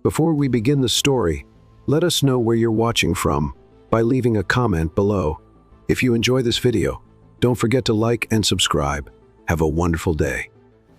Before we begin the story, let us know where you're watching from by leaving a comment below. If you enjoy this video, don't forget to like and subscribe. Have a wonderful day.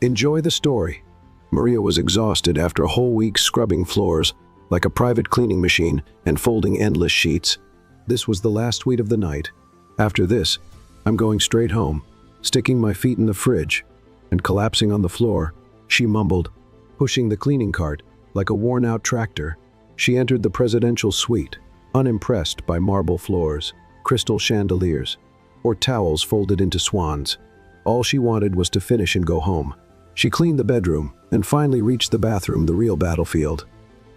Enjoy the story. Maria was exhausted after a whole week scrubbing floors like a private cleaning machine and folding endless sheets. This was the last tweet of the night. After this, I'm going straight home, sticking my feet in the fridge and collapsing on the floor, she mumbled, pushing the cleaning cart like a worn-out tractor. She entered the presidential suite, unimpressed by marble floors, crystal chandeliers, or towels folded into swans. All she wanted was to finish and go home. She cleaned the bedroom and finally reached the bathroom, the real battlefield.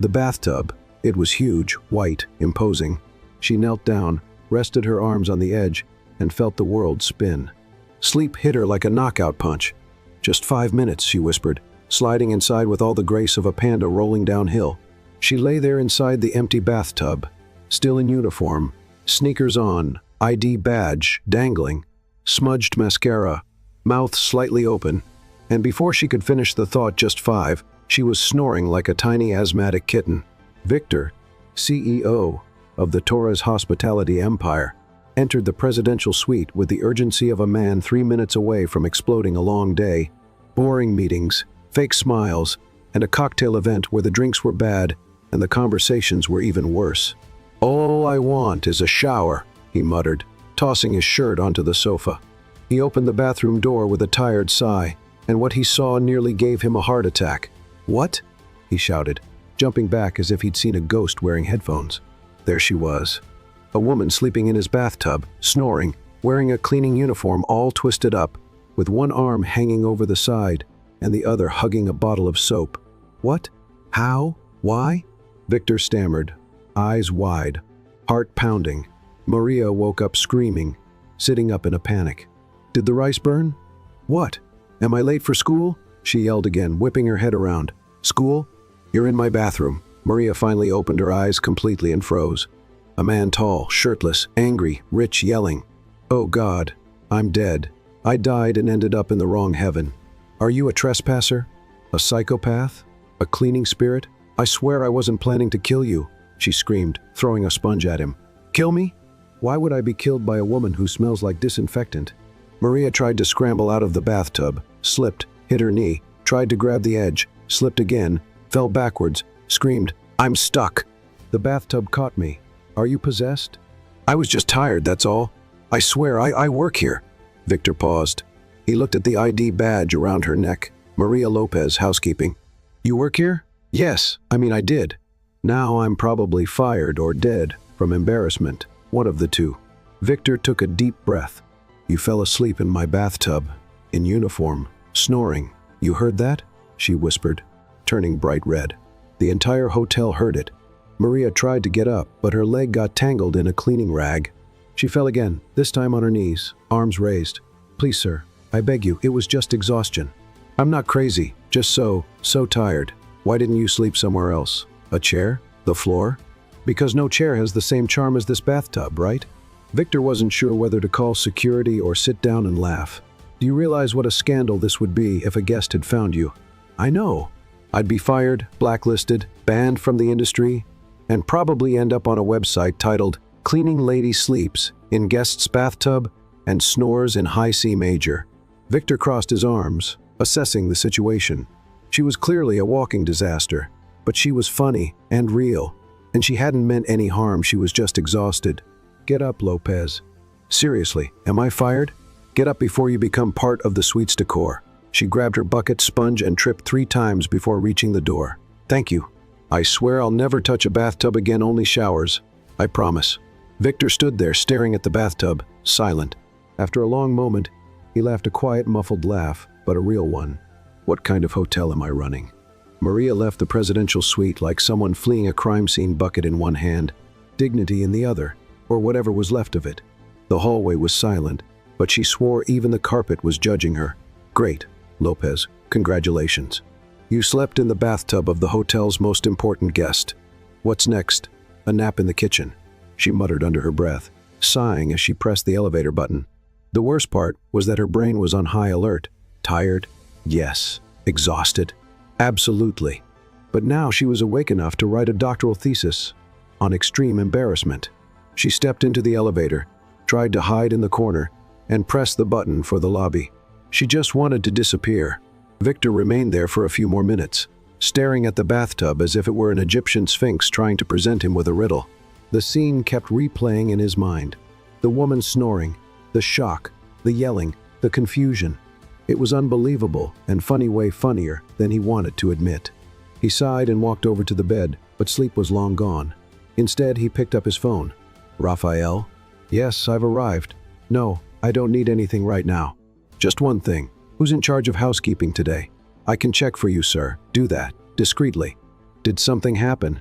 The bathtub, it was huge, white, imposing. She knelt down, rested her arms on the edge, and felt the world spin. Sleep hit her like a knockout punch. "Just 5 minutes," she whispered, sliding inside with all the grace of a panda rolling downhill. She lay there inside the empty bathtub, still in uniform, sneakers on, ID badge dangling, smudged mascara, mouth slightly open, and before she could finish the thought, just 5, she was snoring like a tiny asthmatic kitten. Victor, CEO of the Torres Hospitality Empire, entered the presidential suite with the urgency of a man 3 minutes away from exploding a long day. Boring meetings, fake smiles, and a cocktail event where the drinks were bad and the conversations were even worse. "All I want is a shower," he muttered, tossing his shirt onto the sofa. He opened the bathroom door with a tired sigh, and what he saw nearly gave him a heart attack. "What?" he shouted, jumping back as if he'd seen a ghost wearing headphones. There she was, a woman sleeping in his bathtub, snoring, wearing a cleaning uniform all twisted up, with one arm hanging over the side and the other hugging a bottle of soap. "What? How? Why?" Victor stammered, eyes wide, heart pounding. Maria woke up screaming, sitting up in a panic. "Did the rice burn? What? Am I late for school?" she yelled again, whipping her head around. "School? You're in my bathroom." Maria finally opened her eyes completely and froze. A man tall, shirtless, angry, rich, yelling, "Oh God, I'm dead. I died and ended up in the wrong heaven. Are you a trespasser? A psychopath? A cleaning spirit? I swear I wasn't planning to kill you," she screamed, throwing a sponge at him. "Kill me? Why would I be killed by a woman who smells like disinfectant?" Maria tried to scramble out of the bathtub, slipped, hit her knee, tried to grab the edge, slipped again, fell backwards, screamed, "I'm stuck." "The bathtub caught me. Are you possessed?" "I was just tired, that's all. I swear, I work here." Victor paused. He looked at the ID badge around her neck. Maria Lopez, housekeeping. "You work here?" "Yes, I did. Now I'm probably fired or dead from embarrassment. One of the two." Victor took a deep breath. "You fell asleep in my bathtub, in uniform, snoring. You heard that?" she whispered, turning bright red. The entire hotel heard it. Maria tried to get up, but her leg got tangled in a cleaning rag. She fell again, this time on her knees, arms raised. "Please, sir, I beg you, it was just exhaustion. I'm not crazy, just so tired. Why didn't you sleep somewhere else? A chair? The floor? Because no chair has the same charm as this bathtub, right?" Victor wasn't sure whether to call security or sit down and laugh. "Do you realize what a scandal this would be if a guest had found you?" "I know. I'd be fired, blacklisted, banned from the industry, and probably end up on a website titled, 'Cleaning Lady Sleeps in Guest's Bathtub and Snores in High C Major.'" Victor crossed his arms, assessing the situation. She was clearly a walking disaster, but she was funny and real, and she hadn't meant any harm, she was just exhausted. "Get up, Lopez. Seriously, am I fired? Get up before you become part of the suite's decor." She grabbed her bucket, sponge, and tripped 3 times before reaching the door. "Thank you. I swear I'll never touch a bathtub again, only showers. I promise." Victor stood there staring at the bathtub, silent. After a long moment, he laughed, a quiet, muffled laugh, but a real one. "What kind of hotel am I running?" Maria left the presidential suite like someone fleeing a crime scene, bucket in one hand, dignity in the other, or whatever was left of it. The hallway was silent, but she swore even the carpet was judging her. "Great, Lopez, congratulations. You slept in the bathtub of the hotel's most important guest. What's next? A nap in the kitchen," she muttered under her breath, sighing as she pressed the elevator button. The worst part was that her brain was on high alert. Tired? Yes. Exhausted? Absolutely. But now she was awake enough to write a doctoral thesis on extreme embarrassment. She stepped into the elevator, tried to hide in the corner, and pressed the button for the lobby. She just wanted to disappear. Victor remained there for a few more minutes, staring at the bathtub as if it were an Egyptian sphinx trying to present him with a riddle. The scene kept replaying in his mind. The woman snoring, the shock, the yelling, the confusion. It was unbelievable and funny way funnier than he wanted to admit. He sighed and walked over to the bed, but sleep was long gone. Instead, he picked up his phone. Raphael? Yes, I've arrived. No, I don't need anything right now. Just one thing. Who's in charge of housekeeping today? I can check for you, sir. Do that, discreetly. Did something happen?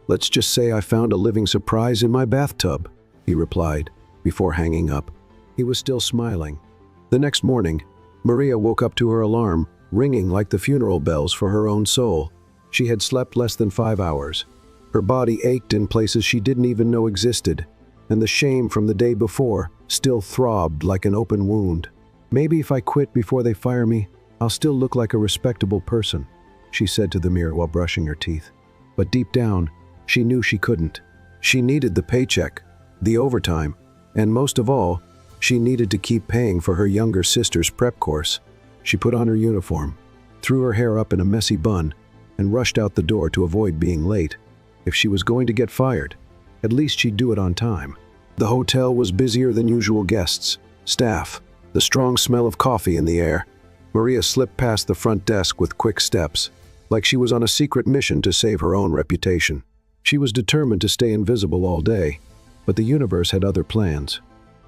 Let's just say I found a living surprise in my bathtub, he replied, before hanging up. He was still smiling. The next morning, Maria woke up to her alarm, ringing like the funeral bells for her own soul. She had slept less than 5 hours. Her body ached in places she didn't even know existed, and the shame from the day before still throbbed like an open wound. Maybe if I quit before they fire me, I'll still look like a respectable person, she said to the mirror while brushing her teeth. But deep down, she knew she couldn't. She needed the paycheck, the overtime, and most of all, she needed to keep paying for her younger sister's prep course. She put on her uniform, threw her hair up in a messy bun, and rushed out the door to avoid being late. If she was going to get fired, at least she'd do it on time. The hotel was busier than usual guests, staff, the strong smell of coffee in the air. Maria slipped past the front desk with quick steps, like she was on a secret mission to save her own reputation. She was determined to stay invisible all day, but the universe had other plans.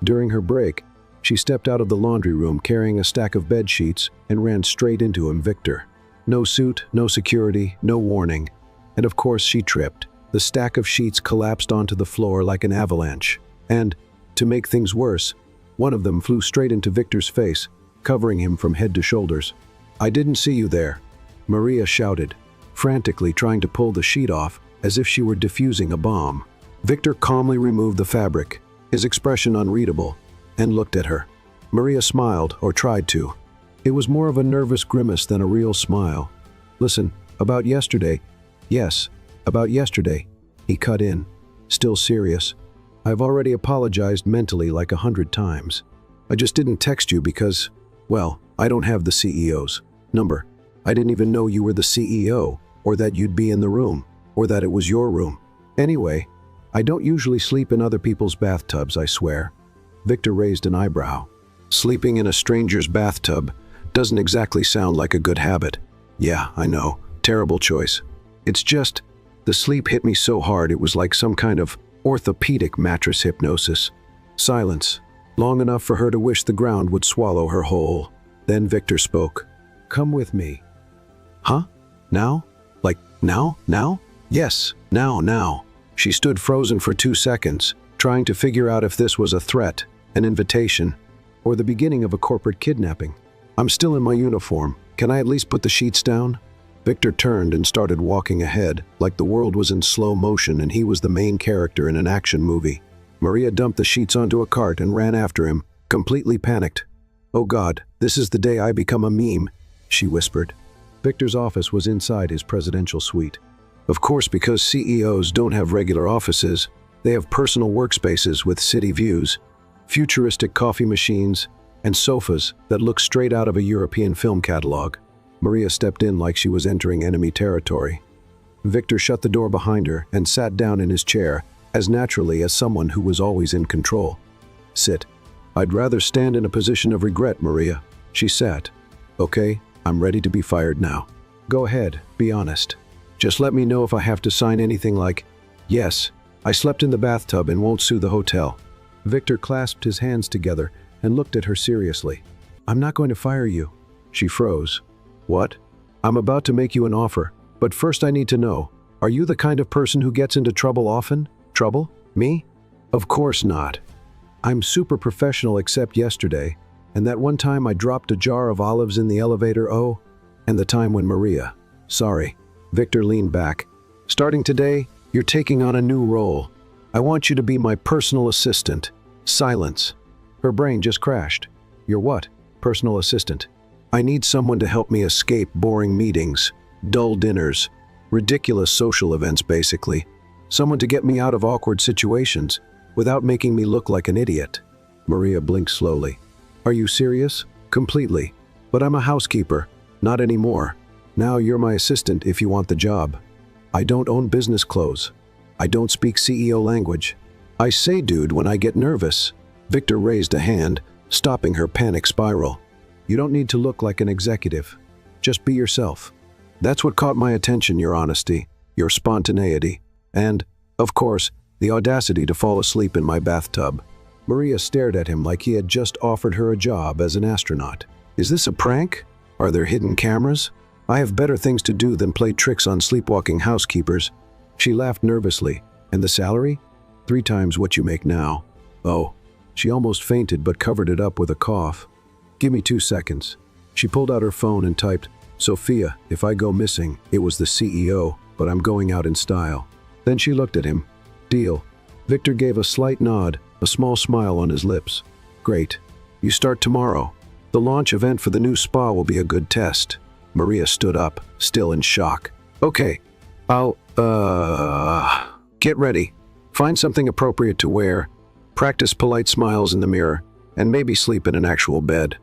During her break, she stepped out of the laundry room carrying a stack of bed sheets and ran straight into him, Victor. No suit, no security, no warning. And of course she tripped. The stack of sheets collapsed onto the floor like an avalanche. And, to make things worse, one of them flew straight into Victor's face, covering him from head to shoulders. I didn't see you there, Maria shouted, frantically trying to pull the sheet off as if she were defusing a bomb. Victor calmly removed the fabric, his expression unreadable, and looked at her. Maria smiled, or tried to. It was more of a nervous grimace than a real smile. Listen, about yesterday. Yes, about yesterday, he cut in, still serious. I've already apologized mentally like 100 times. I just didn't text you because, well, I don't have the CEO's number. I didn't even know you were the CEO, or that you'd be in the room, or that it was your room. Anyway, I don't usually sleep in other people's bathtubs, I swear. Victor raised an eyebrow. Sleeping in a stranger's bathtub doesn't exactly sound like a good habit. Yeah, I know. Terrible choice. It's just, the sleep hit me so hard it was like some kind of orthopedic mattress hypnosis. Silence, long enough for her to wish the ground would swallow her whole. Then Victor spoke. Come with me. Huh? Now? Like, now? Now? Yes, now. She stood frozen for 2 seconds, trying to figure out if this was a threat, an invitation, or the beginning of a corporate kidnapping. I'm still in my uniform. Can I at least put the sheets down? Victor turned and started walking ahead, like the world was in slow motion and he was the main character in an action movie. Maria dumped the sheets onto a cart and ran after him, completely panicked. Oh God, this is the day I become a meme, she whispered. Victor's office was inside his presidential suite. Of course, because CEOs don't have regular offices, they have personal workspaces with city views, futuristic coffee machines, and sofas that look straight out of a European film catalog. Maria stepped in like she was entering enemy territory. Victor shut the door behind her and sat down in his chair, as naturally as someone who was always in control. Sit. I'd rather stand in a position of regret, Maria. She sat. Okay, I'm ready to be fired now. Go ahead, be honest. Just let me know if I have to sign anything like, yes, I slept in the bathtub and won't sue the hotel. Victor clasped his hands together and looked at her seriously. I'm not going to fire you. She froze. What? I'm about to make you an offer, but first I need to know, are you the kind of person who gets into trouble often? Trouble? Me? Of course not. I'm super professional except yesterday, and that one time I dropped a jar of olives in the elevator, and the time when Maria. Sorry. Victor leaned back. Starting today, you're taking on a new role. I want you to be my personal assistant. Silence. Her brain just crashed. You're what? Personal assistant. I need someone to help me escape boring meetings, dull dinners, Ridiculous social events, basically. Someone to get me out of awkward situations without making me look like an idiot. Maria blinked slowly. Are you serious? Completely. But I'm a housekeeper. Not anymore. Now you're my assistant if you want the job. I don't own business clothes. I don't speak CEO language. I say dude when I get nervous. Victor raised a hand, stopping her panic spiral. You don't need to look like an executive. Just be yourself. That's what caught my attention, your honesty, your spontaneity, and, of course, the audacity to fall asleep in my bathtub. Maria stared at him like he had just offered her a job as an astronaut. Is this a prank? Are there hidden cameras? I have better things to do than play tricks on sleepwalking housekeepers. She laughed nervously. And the salary? 3 times what you make now. Oh. She almost fainted but covered it up with a cough. Give me 2 seconds. She pulled out her phone and typed, Sophia, if I go missing, it was the CEO, but I'm going out in style. Then she looked at him. Deal. Victor gave a slight nod, a small smile on his lips. Great. You start tomorrow. The launch event for the new spa will be a good test. Maria stood up, still in shock. Okay. I'll, get ready. Find something appropriate to wear. Practice polite smiles in the mirror, and maybe sleep in an actual bed.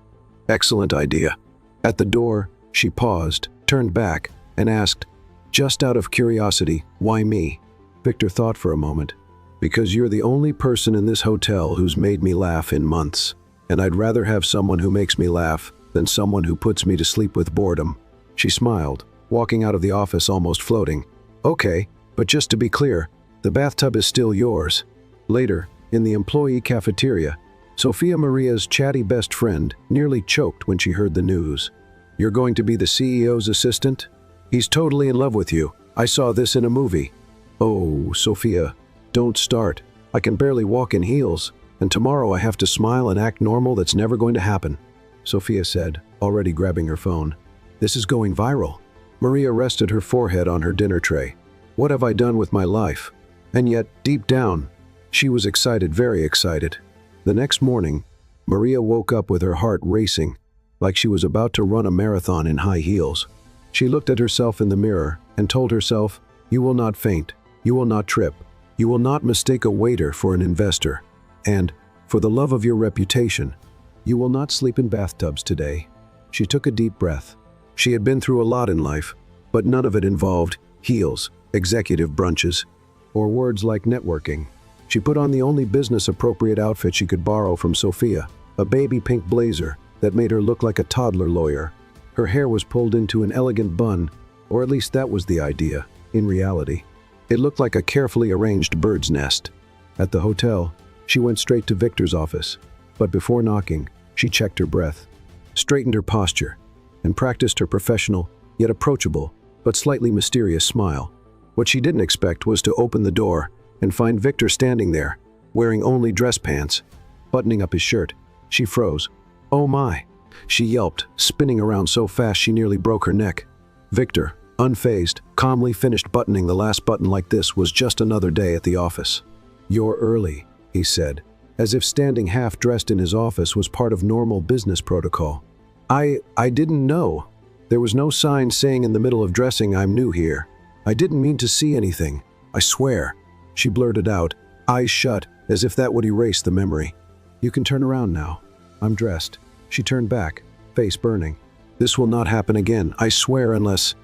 Excellent idea. At the door, she paused, turned back, and asked, just out of curiosity, why me? Victor thought for a moment. Because you're the only person in this hotel who's made me laugh in months, and I'd rather have someone who makes me laugh than someone who puts me to sleep with boredom. She smiled, walking out of the office almost floating. Okay, but just to be clear, the bathtub is still yours. Later, in the employee cafeteria, Sophia Maria's chatty best friend nearly choked when she heard the news. You're going to be the CEO's assistant? He's totally in love with you. I saw this in a movie. Oh, Sophia, don't start. I can barely walk in heels, and tomorrow I have to smile and act normal. That's never going to happen, Sophia said, already grabbing her phone. This is going viral. Maria rested her forehead on her dinner tray. What have I done with my life? And yet, deep down, she was excited, very excited. The next morning, Maria woke up with her heart racing, like she was about to run a marathon in high heels. She looked at herself in the mirror and told herself, you will not faint, you will not trip, you will not mistake a waiter for an investor, and, for the love of your reputation, you will not sleep in bathtubs today. She took a deep breath. She had been through a lot in life, but none of it involved heels, executive brunches, or words like networking. She put on the only business-appropriate outfit she could borrow from Sophia, a baby pink blazer that made her look like a toddler lawyer. Her hair was pulled into an elegant bun, or at least that was the idea. In reality, it looked like a carefully arranged bird's nest. At the hotel, she went straight to Victor's office, but before knocking, she checked her breath, straightened her posture, and practiced her professional, yet approachable, but slightly mysterious smile. What she didn't expect was to open the door and find Victor standing there, wearing only dress pants, buttoning up his shirt. She froze. Oh my! She yelped, spinning around so fast she nearly broke her neck. Victor, unfazed, calmly finished buttoning the last button like this was just another day at the office. You're early, he said, as if standing half-dressed in his office was part of normal business protocol. I didn't know. There was no sign saying in the middle of dressing I'm new here. I didn't mean to see anything. I swear. She blurted out, eyes shut, as if that would erase the memory. You can turn around now. I'm dressed. She turned back, face burning. This will not happen again, I swear, unless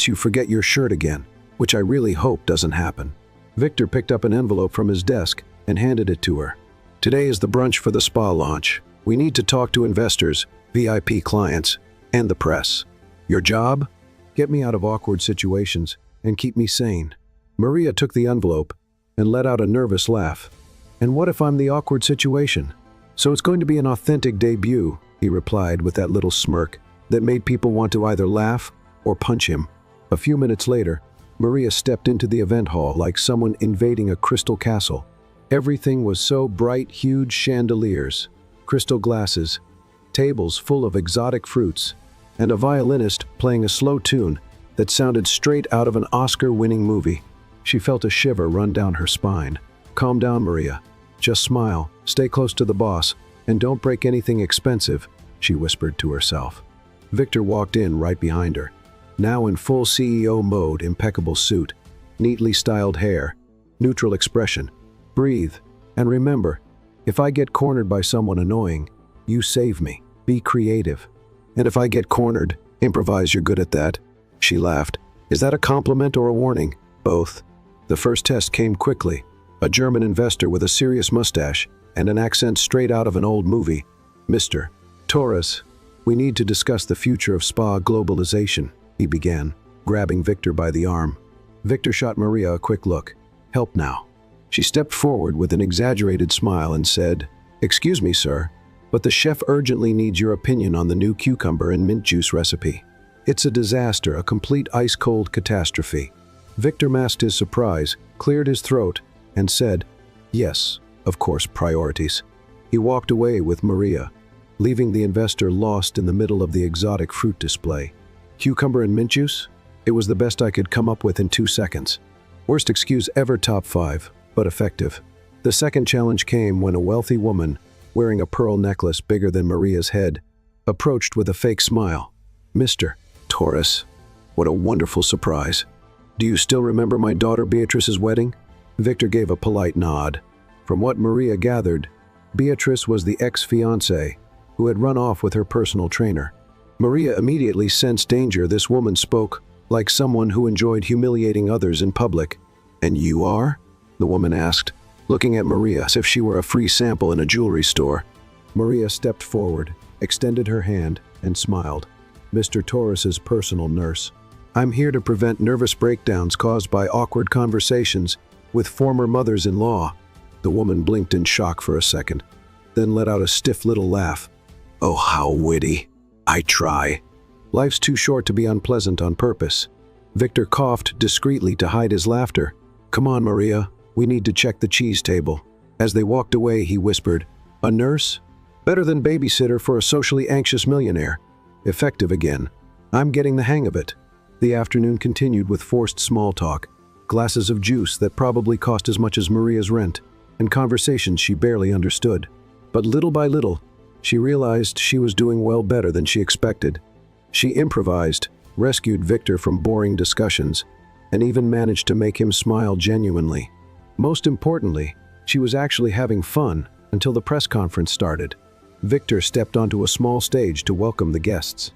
you forget your shirt again, which I really hope doesn't happen. Victor picked up an envelope from his desk and handed it to her. Today is the brunch for the spa launch. We need to talk to investors, VIP clients, and the press. Your job? Get me out of awkward situations and keep me sane. Maria took the envelope and let out a nervous laugh. And what if I'm the awkward situation? So it's going to be an authentic debut, he replied with that little smirk that made people want to either laugh or punch him. A few minutes later, Maria stepped into the event hall like someone invading a crystal castle. Everything was so bright, huge chandeliers, crystal glasses, tables full of exotic fruits, and a violinist playing a slow tune that sounded straight out of an Oscar-winning movie. She felt a shiver run down her spine. Calm down, Maria. Just smile, stay close to the boss, and don't break anything expensive, she whispered to herself. Victor walked in right behind her. now in full CEO mode, impeccable suit, neatly styled hair, neutral expression. Breathe, and remember, if I get cornered by someone annoying, you save me. Be creative. And if I get cornered, improvise, you're good at that. She laughed. Is that a compliment or a warning? Both. The first test came quickly. A German investor with a serious mustache and an accent straight out of an old movie. Mr. Torres, we need to discuss the future of spa globalization, he began, grabbing Victor by the arm. Victor shot Maria a quick look. Help now. She stepped forward with an exaggerated smile and said, Excuse me, sir, but the chef urgently needs your opinion on the new cucumber and mint juice recipe. It's a disaster, a complete ice-cold catastrophe. Victor masked his surprise, cleared his throat, and said, Yes, of course, priorities. He walked away with Maria, leaving the investor lost in the middle of the exotic fruit display. Cucumber and mint juice? It was the best I could come up with in 2 seconds. Worst excuse ever, top 5, but effective. The second challenge came when a wealthy woman, wearing a pearl necklace bigger than Maria's head, approached with a fake smile. Mr. Torres, what a wonderful surprise. Do you still remember my daughter Beatrice's wedding? Victor gave a polite nod. From what Maria gathered, Beatrice was the ex-fiancée who had run off with her personal trainer. Maria immediately sensed danger. This woman spoke like someone who enjoyed humiliating others in public. And you are? The woman asked, looking at Maria as if she were a free sample in a jewelry store. Maria stepped forward, extended her hand, and smiled. Mr. Torres's personal nurse. I'm here to prevent nervous breakdowns caused by awkward conversations with former mothers-in-law. The woman blinked in shock for a second, then let out a stiff little laugh. Oh, how witty. I try. Life's too short to be unpleasant on purpose. Victor coughed discreetly to hide his laughter. Come on, Maria. We need to check the cheese table. As they walked away, he whispered, A nurse? Better than babysitter for a socially anxious millionaire. Effective again. I'm getting the hang of it. The afternoon continued with forced small talk, glasses of juice that probably cost as much as Maria's rent, and conversations she barely understood. But little by little, she realized she was doing well better than she expected. She improvised, rescued Victor from boring discussions, and even managed to make him smile genuinely. Most importantly, she was actually having fun until the press conference started. Victor stepped onto a small stage to welcome the guests.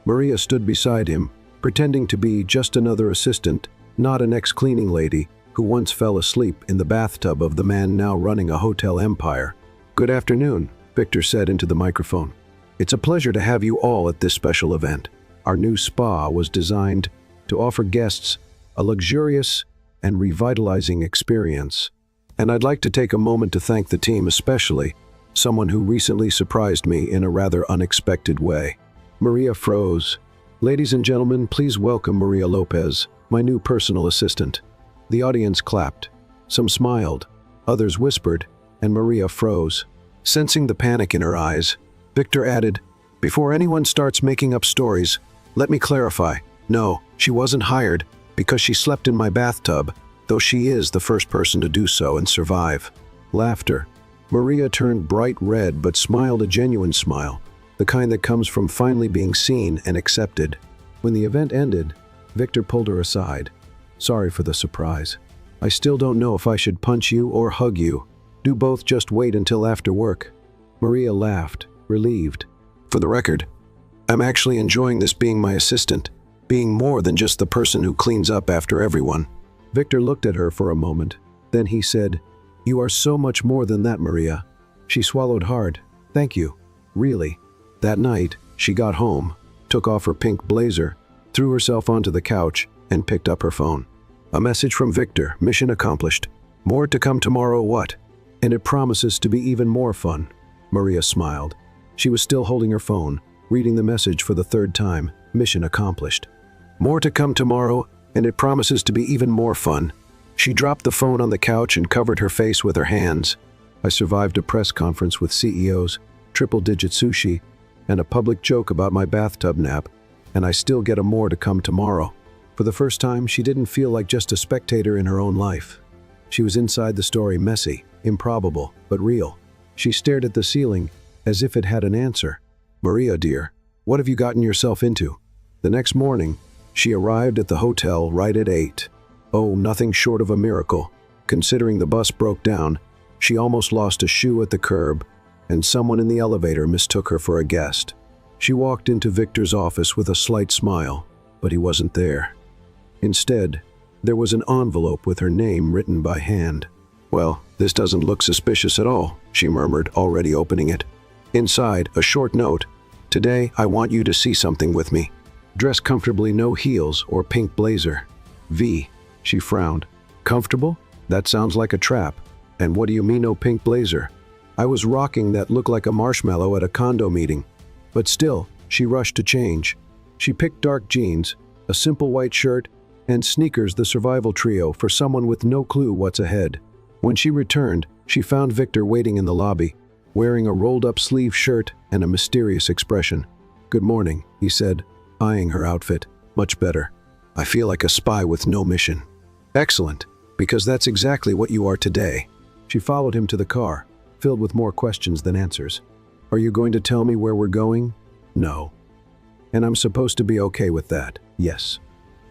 Maria stood beside him, pretending to be just another assistant, not an ex-cleaning lady who once fell asleep in the bathtub of the man now running a hotel empire. Good afternoon, Victor said into the microphone. It's a pleasure to have you all at this special event. Our new spa was designed to offer guests a luxurious and revitalizing experience. And I'd like to take a moment to thank the team, especially someone who recently surprised me in a rather unexpected way. Maria froze. Ladies and gentlemen, please welcome Maria Lopez, my new personal assistant. The audience clapped. Some smiled, others whispered, and Maria froze. Sensing the panic in her eyes, Victor added, Before anyone starts making up stories, let me clarify. No, she wasn't hired because she slept in my bathtub, though she is the first person to do so and survive. Laughter. Maria turned bright red but smiled a genuine smile, the kind that comes from finally being seen and accepted. When the event ended, Victor pulled her aside. Sorry for the surprise. I still don't know if I should punch you or hug you. Do both, just wait until after work. Maria laughed, relieved. For the record, I'm actually enjoying this being my assistant, being more than just the person who cleans up after everyone. Victor looked at her for a moment. Then he said, You are so much more than that, Maria. She swallowed hard. Thank you. Really. That night, she got home, took off her pink blazer, threw herself onto the couch, and picked up her phone. A message from Victor, mission accomplished. More to come tomorrow, what? And it promises to be even more fun. Maria smiled. She was still holding her phone, reading the message for the third time, mission accomplished. More to come tomorrow, and it promises to be even more fun. She dropped the phone on the couch and covered her face with her hands. I survived a press conference with CEOs, triple-digit sushi, and a public joke about my bathtub nap, and I still get a more to come tomorrow. For the first time, she didn't feel like just a spectator in her own life. She was inside the story, messy, improbable, but real. She stared at the ceiling as if it had an answer. Maria, dear, what have you gotten yourself into? The next morning, She arrived at the hotel right at 8. Oh, nothing short of a miracle. Considering the bus broke down, she almost lost a shoe at the curb, and someone in the elevator mistook her for a guest. She walked into Victor's office with a slight smile, but he wasn't there. Instead, there was an envelope with her name written by hand. "Well, this doesn't look suspicious at all," she murmured, already opening it. Inside, a short note. "Today, I want you to see something with me. Dress comfortably, no heels or pink blazer. V." She frowned. "Comfortable? That sounds like a trap. And what do you mean no pink blazer? I was rocking that looked like a marshmallow at a condo meeting." But still, she rushed to change. She picked dark jeans, a simple white shirt, and sneakers, the survival trio for someone with no clue what's ahead. When she returned, she found Victor waiting in the lobby, wearing a rolled-up sleeve shirt and a mysterious expression. "Good morning," he said, eyeing her outfit. "Much better. I feel like a spy with no mission." "Excellent, because that's exactly what you are today." She followed him to the car, filled with more questions than answers. "Are you going to tell me where we're going?" "No." "And I'm supposed to be okay with that?" "Yes."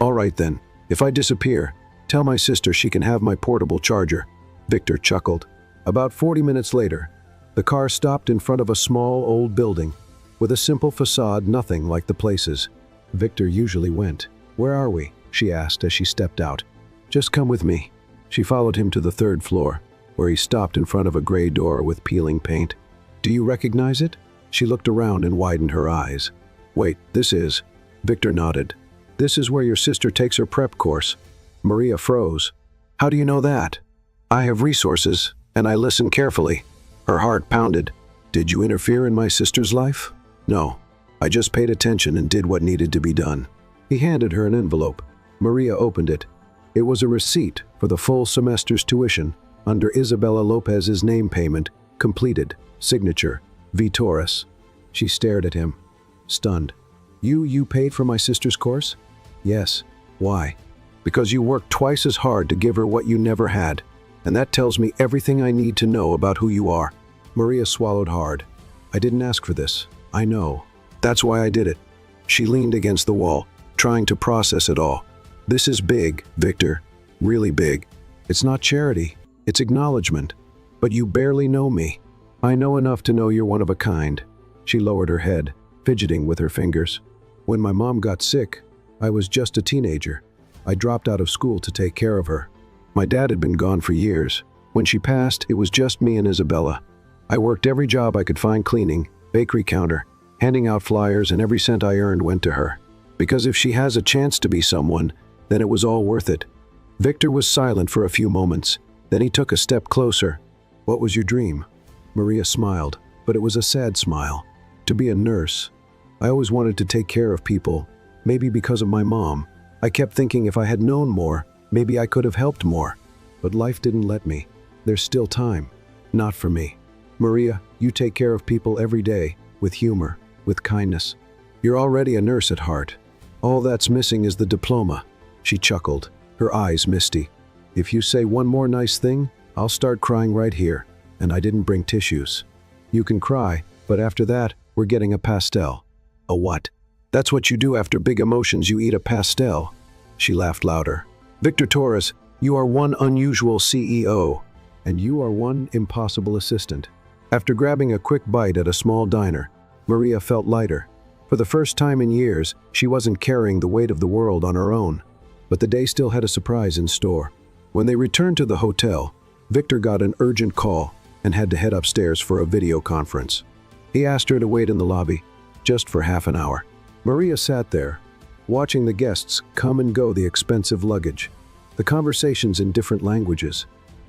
"All right then. If I disappear, tell my sister she can have my portable charger." Victor chuckled. About 40 minutes later, the car stopped in front of a small old building with a simple facade, nothing like the places Victor usually went. "Where are we?" she asked as she stepped out. "Just come with me." She followed him to the 3rd floor, where he stopped in front of a gray door with peeling paint. "Do you recognize it?" She looked around and widened her eyes. "Wait, this is..." Victor nodded. "This is where your sister takes her prep course." Maria froze. "How do you know that?" "I have resources, and I listen carefully." Her heart pounded. "Did you interfere in my sister's life?" "No. I just paid attention and did what needed to be done." He handed her an envelope. Maria opened it. It was a receipt for the full semester's tuition under Isabella Lopez's name, payment completed, signature, V. Torres. She stared at him, stunned. You paid for my sister's course?" "Yes." "Why?" "Because you worked twice as hard to give her what you never had, and that tells me everything I need to know about who you are." Maria swallowed hard. "I didn't ask for this. I know. That's why I did it." She leaned against the wall, trying to process it all. "This is big, Victor. Really big. It's not charity. It's acknowledgement. But you barely know me. I know enough to know you're one of a kind." She lowered her head, fidgeting with her fingers. "When my mom got sick, I was just a teenager. I dropped out of school to take care of her. My dad had been gone for years. When she passed, it was just me and Isabella. I worked every job I could find, cleaning, bakery counter, handing out flyers, and every cent I earned went to her. Because if she has a chance to be someone, then it was all worth it." Victor was silent for a few moments. Then he took a step closer. "What was your dream?" Maria smiled, but it was a sad smile. "To be a nurse. I always wanted to take care of people, maybe because of my mom. I kept thinking if I had known more, maybe I could have helped more. But life didn't let me. There's still time. Not for me. Maria, you take care of people every day, with humor, with kindness. You're already a nurse at heart. All that's missing is the diploma." She chuckled, her eyes misty. "If you say one more nice thing, I'll start crying right here, and I didn't bring tissues." "You can cry, but after that, we're getting a pastel." "A what?" "That's what you do after big emotions, you eat a pastel." She laughed louder. "Victor Torres, you are one unusual CEO, and you are one impossible assistant." After grabbing a quick bite at a small diner, Maria felt lighter. For the first time in years, she wasn't carrying the weight of the world on her own. But the day still had a surprise in store. When they returned to the hotel, Victor got an urgent call and had to head upstairs for a video conference. He asked her to wait in the lobby, just for half an hour. Maria sat there, watching the guests come and go, the expensive luggage, the conversations in different languages.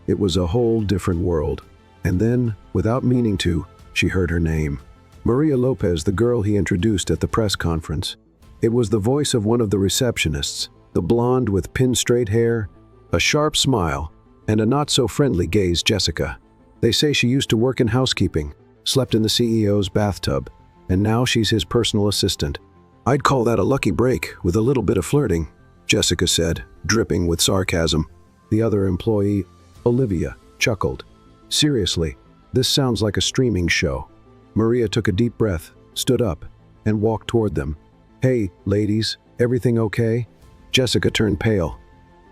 It was a whole different world. And then, without meaning to, she heard her name. Maria Lopez, the girl he introduced at the press conference. It was the voice of one of the receptionists, the blonde with pin-straight hair, a sharp smile, and a not-so-friendly gaze, Jessica. They say she used to work in housekeeping, slept in the CEO's bathtub, and now she's his personal assistant. "I'd call that a lucky break with a little bit of flirting," Jessica said, dripping with sarcasm. The other employee, Olivia, chuckled. "Seriously, this sounds like a streaming show." Maria took a deep breath, stood up, and walked toward them. "Hey, ladies, Everything okay?" Jessica turned pale.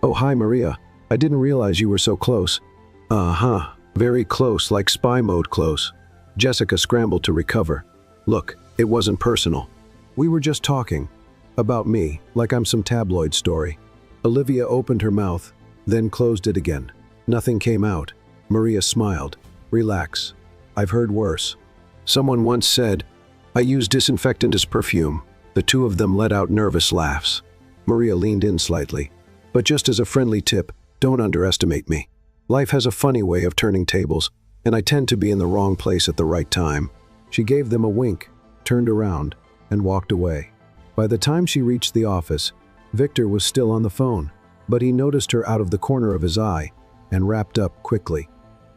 "Oh, hi, Maria. I didn't realize you were so close." "Uh-huh. Very close, like spy mode close." Jessica scrambled to recover. "Look, it wasn't personal. We were just talking. About me, like I'm some tabloid story." Olivia opened her mouth, then closed it again. Nothing came out. Maria smiled. "Relax. I've heard worse. Someone once said, I use disinfectant as perfume." The two of them let out nervous laughs. Maria leaned in slightly. "But just as a friendly tip, don't underestimate me. Life has a funny way of turning tables, and I tend to be in the wrong place at the right time." She gave them a wink, turned around, and walked away. By the time she reached the office, Victor was still on the phone, but he noticed her out of the corner of his eye and wrapped up quickly.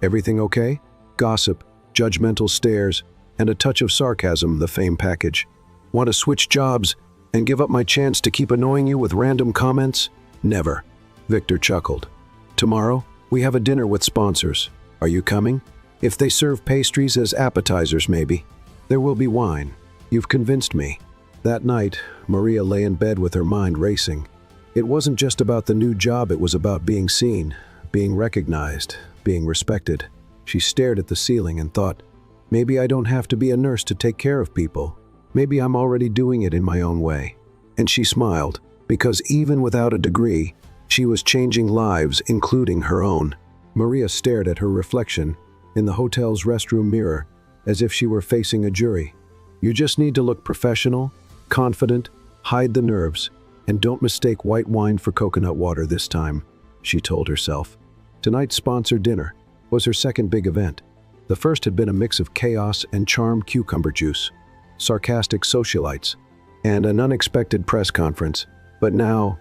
"Everything okay?" Gossip, judgmental stares, and a touch of sarcasm, the fame package. "Want to switch jobs and give up my chance to keep annoying you with random comments?" "Never." Victor chuckled. "Tomorrow, we have a dinner with sponsors. Are you coming? If they serve pastries as appetizers, maybe. There will be wine. You've convinced me." That night, Maria lay in bed with her mind racing. It wasn't just about the new job, it was about being seen, being recognized, being respected. She stared at the ceiling and thought, maybe I don't have to be a nurse to take care of people. Maybe I'm already doing it in my own way. And she smiled, because even without a degree, she was changing lives, including her own. Maria stared at her reflection in the hotel's restroom mirror, as if she were facing a jury. "You just need to look professional, confident, hide the nerves, and don't mistake white wine for coconut water this time," she told herself. Tonight's sponsor dinner was her second big event. The first had been a mix of chaos and charmed cucumber juice, sarcastic socialites, and an unexpected press conference. But now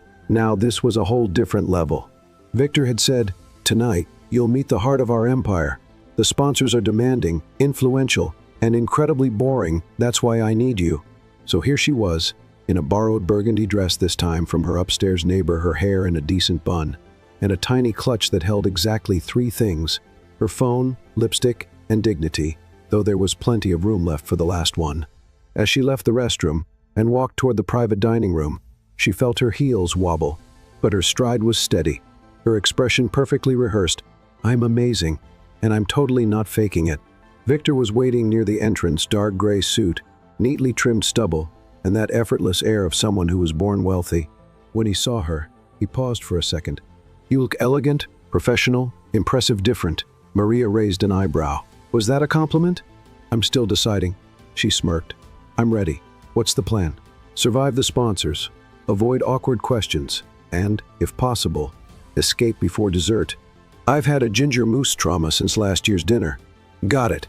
this was a whole different level. Victor had said, "Tonight, you'll meet the heart of our empire. The sponsors are demanding, influential, and incredibly boring. That's why I need you." So here she was, in a borrowed burgundy dress this time from her upstairs neighbor, her hair in a decent bun, and a tiny clutch that held exactly three things: her phone, lipstick, and dignity, though there was plenty of room left for the last one. As she left the restroom and walked toward the private dining room, she felt her heels wobble, but her stride was steady, her expression perfectly rehearsed. "I'm amazing, and I'm totally not faking it." Victor was waiting near the entrance, dark gray suit, neatly trimmed stubble, and that effortless air of someone who was born wealthy. When he saw her, he paused for a second. "You look elegant, professional, impressive, different." Maria raised an eyebrow. "Was that a compliment?" "I'm still deciding," she smirked. "I'm ready. What's the plan?" "Survive the sponsors, avoid awkward questions, and, if possible, escape before dessert." "I've had a ginger mousse trauma since last year's dinner." "Got it.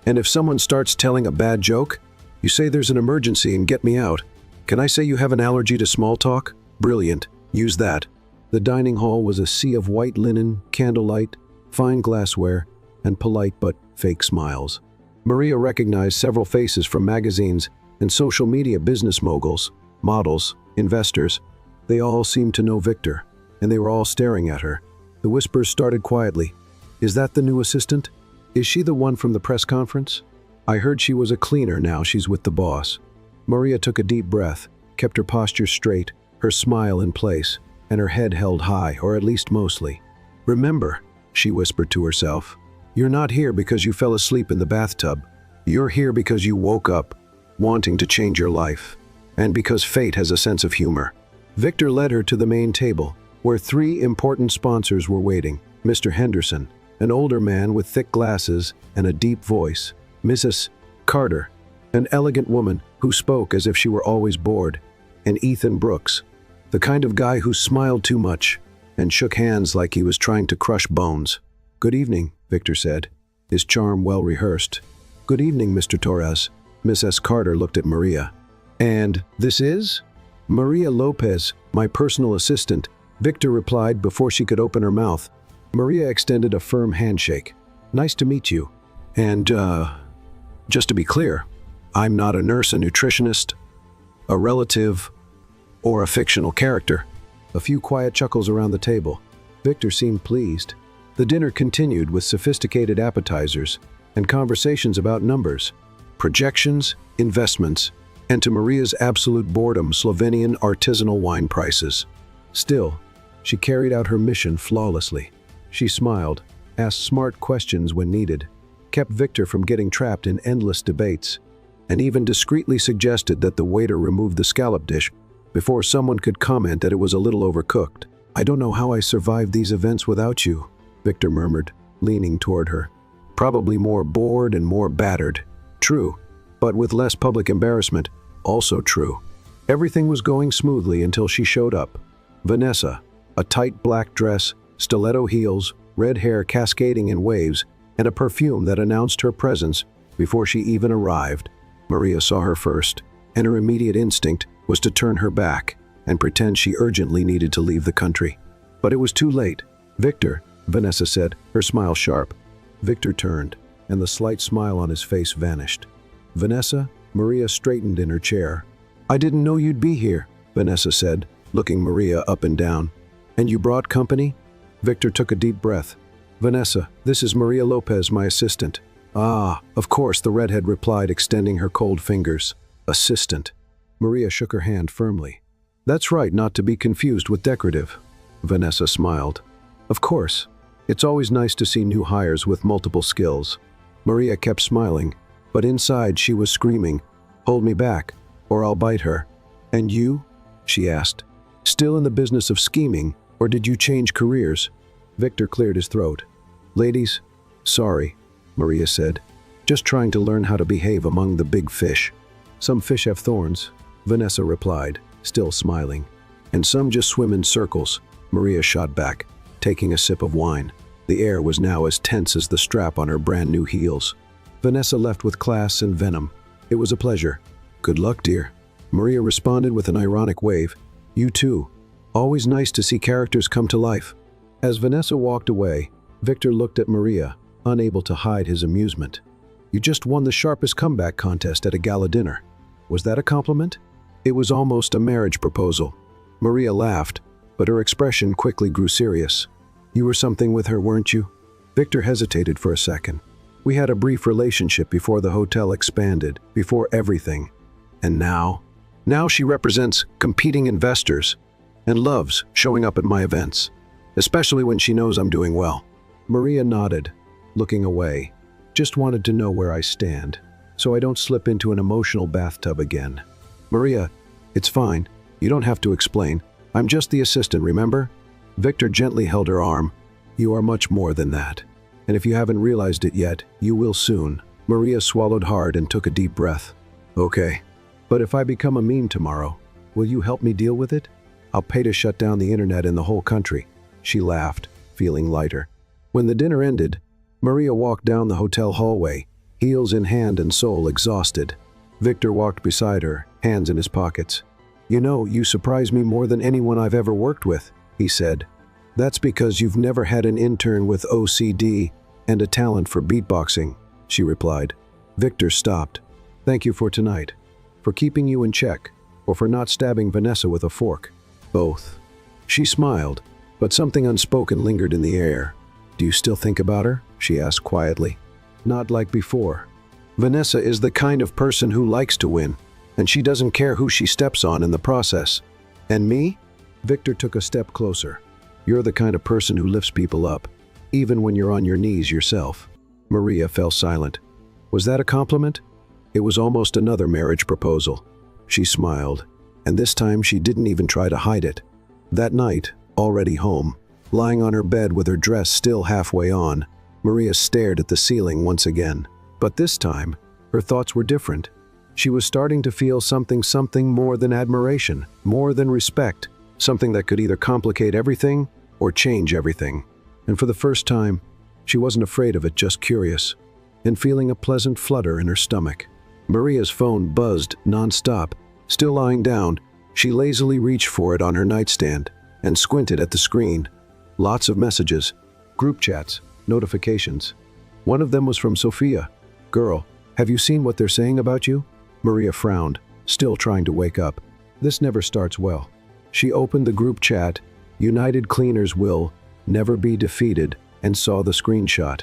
And if someone starts telling a bad joke, you say there's an emergency and get me out. Can I say you have an allergy to small talk? Brilliant. Use that." The dining hall was a sea of white linen, candlelight, fine glassware, and polite but fake smiles. Maria recognized several faces from magazines and social media: business moguls, models, investors. They all seemed to know Victor, and they were all staring at her. The whispers started quietly. "Is that the new assistant? Is she the one from the press conference? I heard she was a cleaner, now she's with the boss." Maria took a deep breath, kept her posture straight, her smile in place, and her head held high, or at least mostly. "Remember," she whispered to herself, "you're not here because you fell asleep in the bathtub. You're here because you woke up, wanting to change your life, and because fate has a sense of humor." Victor led her to the main table, where three important sponsors were waiting. Mr. Henderson, an older man with thick glasses and a deep voice. Mrs. Carter, an elegant woman who spoke as if she were always bored. And Ethan Brooks, the kind of guy who smiled too much and shook hands like he was trying to crush bones. "Good evening," Victor said, his charm well rehearsed. "Good evening, Mr. Torres." Mrs. Carter looked at Maria. "And this is?" "Maria Lopez, my personal assistant," Victor replied before she could open her mouth. Maria extended a firm handshake. "Nice to meet you. And, just to be clear, I'm not a nurse, a nutritionist, a relative, or a fictional character." A few quiet chuckles around the table. Victor seemed pleased. The dinner continued with sophisticated appetizers and conversations about numbers, projections, investments, and to Maria's absolute boredom, Slovenian artisanal wine prices. Still, she carried out her mission flawlessly. She smiled, asked smart questions when needed, kept Victor from getting trapped in endless debates, and even discreetly suggested that the waiter remove the scallop dish before someone could comment that it was a little overcooked. "I don't know how I survived these events without you," Victor murmured, leaning toward her. "Probably more bored and more battered." True, but with less public embarrassment. Also true. Everything was going smoothly until she showed up. Vanessa, a tight black dress, stiletto heels, red hair cascading in waves, and a perfume that announced her presence before she even arrived. Maria saw her first, and her immediate instinct was to turn her back and pretend she urgently needed to leave the country. But it was too late. "Victor," Vanessa said, her smile sharp. Victor turned, and the slight smile on his face vanished. "Vanessa?" Maria straightened in her chair. "I didn't know you'd be here," Vanessa said, looking Maria up and down. "And you brought company?" Victor took a deep breath. "Vanessa, this is Maria Lopez, my assistant." "Ah, of course," the redhead replied, extending her cold fingers. "Assistant." Maria shook her hand firmly. "That's right, not to be confused with decorative." Vanessa smiled. "Of course. It's always nice to see new hires with multiple skills." Maria kept smiling, but inside she was screaming, "Hold me back, or I'll bite her." "And you?" she asked. "Still in the business of scheming, or did you change careers?" Victor cleared his throat. "Ladies, sorry," Maria said. "Just trying to learn how to behave among the big fish." "Some fish have thorns," Vanessa replied, still smiling. "And some just swim in circles," Maria shot back, taking a sip of wine. The air was now as tense as the strap on her brand new heels. Vanessa left with class and venom. "It was a pleasure." "Good luck, dear." Maria responded with an ironic wave. "You too. Always nice to see characters come to life." As Vanessa walked away, Victor looked at Maria, unable to hide his amusement. "You just won the sharpest comeback contest at a gala dinner. Was that a compliment?" It was almost a marriage proposal. Maria laughed, but her expression quickly grew serious. "You were something with her, weren't you?" Victor hesitated for a second. "We had a brief relationship before the hotel expanded, before everything. And now? Now she represents competing investors and loves showing up at my events, especially when she knows I'm doing well." Maria nodded, looking away. "Just wanted to know where I stand, so I don't slip into an emotional bathtub again." "Maria, it's fine. You don't have to explain. I'm just the assistant, remember?" Victor gently held her arm. "You are much more than that. And if you haven't realized it yet, you will soon." Maria swallowed hard and took a deep breath. "Okay. But if I become a meme tomorrow, will you help me deal with it? I'll pay to shut down the internet in the whole country." She laughed, feeling lighter. When the dinner ended, Maria walked down the hotel hallway, heels in hand and soul exhausted. Victor walked beside her, hands in his pockets. "You know, you surprise me more than anyone I've ever worked with," he said. "That's because you've never had an intern with OCD and a talent for beatboxing," she replied. Victor stopped. "Thank you for tonight. For keeping you in check, or for not stabbing Vanessa with a fork." "Both." She smiled, but something unspoken lingered in the air. "Do you still think about her?" she asked quietly. "Not like before. Vanessa is the kind of person who likes to win, and she doesn't care who she steps on in the process. And me?" Victor took a step closer. "You're the kind of person who lifts people up, even when you're on your knees yourself." Maria fell silent. Was that a compliment? It was almost another marriage proposal. She smiled, and this time she didn't even try to hide it. That night, already home, lying on her bed with her dress still halfway on, Maria stared at the ceiling once again. But this time, her thoughts were different. She was starting to feel something more than admiration, more than respect, something that could either complicate everything or change everything. And for the first time, she wasn't afraid of it, just curious, and feeling a pleasant flutter in her stomach. Maria's phone buzzed nonstop. Still lying down, she lazily reached for it on her nightstand and squinted at the screen. Lots of messages, group chats, notifications. One of them was from Sophia. "Girl, have you seen what they're saying about you?" Maria frowned, still trying to wake up. This never starts well. She opened the group chat, "United Cleaners will never be defeated," and saw the screenshot.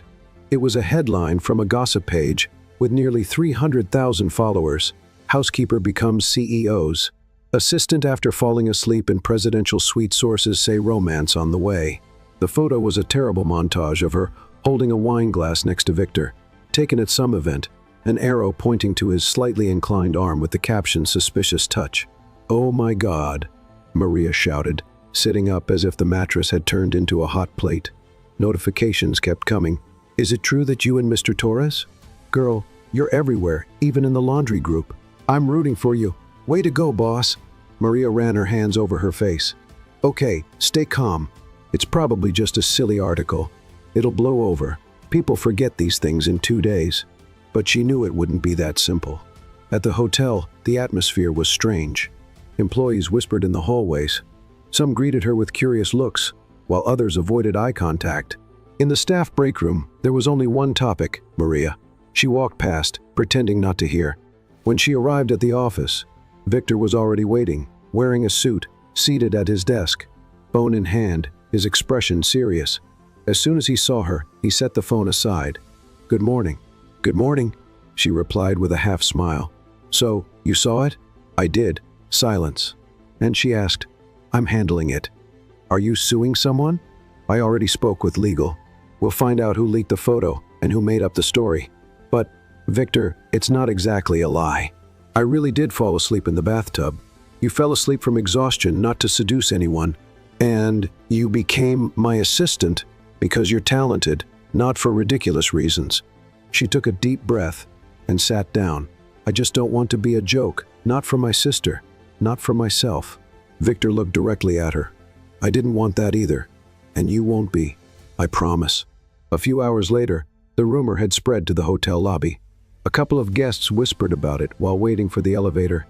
It was a headline from a gossip page with nearly 300,000 followers. Housekeeper becomes CEOs. Assistant after falling asleep in presidential suite. Sources say romance on the way. The photo was a terrible montage of her holding a wine glass next to Victor, taken at some event, an arrow pointing to his slightly inclined arm with the caption "Suspicious touch." "Oh my God," Maria shouted, sitting up as if the mattress had turned into a hot plate. Notifications kept coming. "Is it true that you and Mr. Torres? Girl, you're everywhere, even in the laundry group. I'm rooting for you. Way to go, boss." Maria ran her hands over her face. "Okay, stay calm. It's probably just a silly article. It'll blow over. People forget these things in 2 days." But she knew it wouldn't be that simple. At the hotel, the atmosphere was strange. Employees whispered in the hallways. Some greeted her with curious looks, while others avoided eye contact. In the staff break room, there was only one topic: Maria. She walked past, pretending not to hear. When she arrived at the office, Victor was already waiting, wearing a suit, seated at his desk, phone in hand, his expression serious. As soon as he saw her, he set the phone aside. "Good morning." "Good morning," she replied with a half smile. "So, you saw it?" "I did." Silence. And she asked, "I'm handling it." "Are you suing someone?" "I already spoke with legal. We'll find out who leaked the photo and who made up the story." "But, Victor, it's not exactly a lie. I really did fall asleep in the bathtub. You fell asleep from exhaustion, not to seduce anyone. And you became my assistant because you're talented, not for ridiculous reasons." She took a deep breath and sat down. "I just don't want to be a joke, not for my sister, not for myself." Victor looked directly at her. "I didn't want that either. And you won't be. I promise." A few hours later, the rumor had spread to the hotel lobby. A couple of guests whispered about it while waiting for the elevator.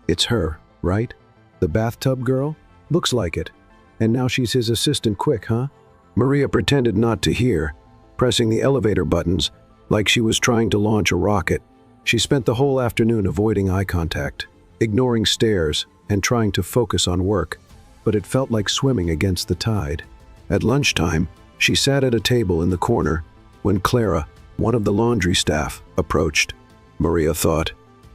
"It's her, right? The bathtub girl? Looks like it. And now she's his assistant. Quick, huh?" Maria pretended not to hear, pressing the elevator buttons like she was trying to launch a rocket. She spent the whole afternoon avoiding eye contact, ignoring stares, and trying to focus on work, but it felt like swimming against the tide. At lunchtime, she sat at a table in the corner when Clara, one of the laundry staff, approached. Maria thought,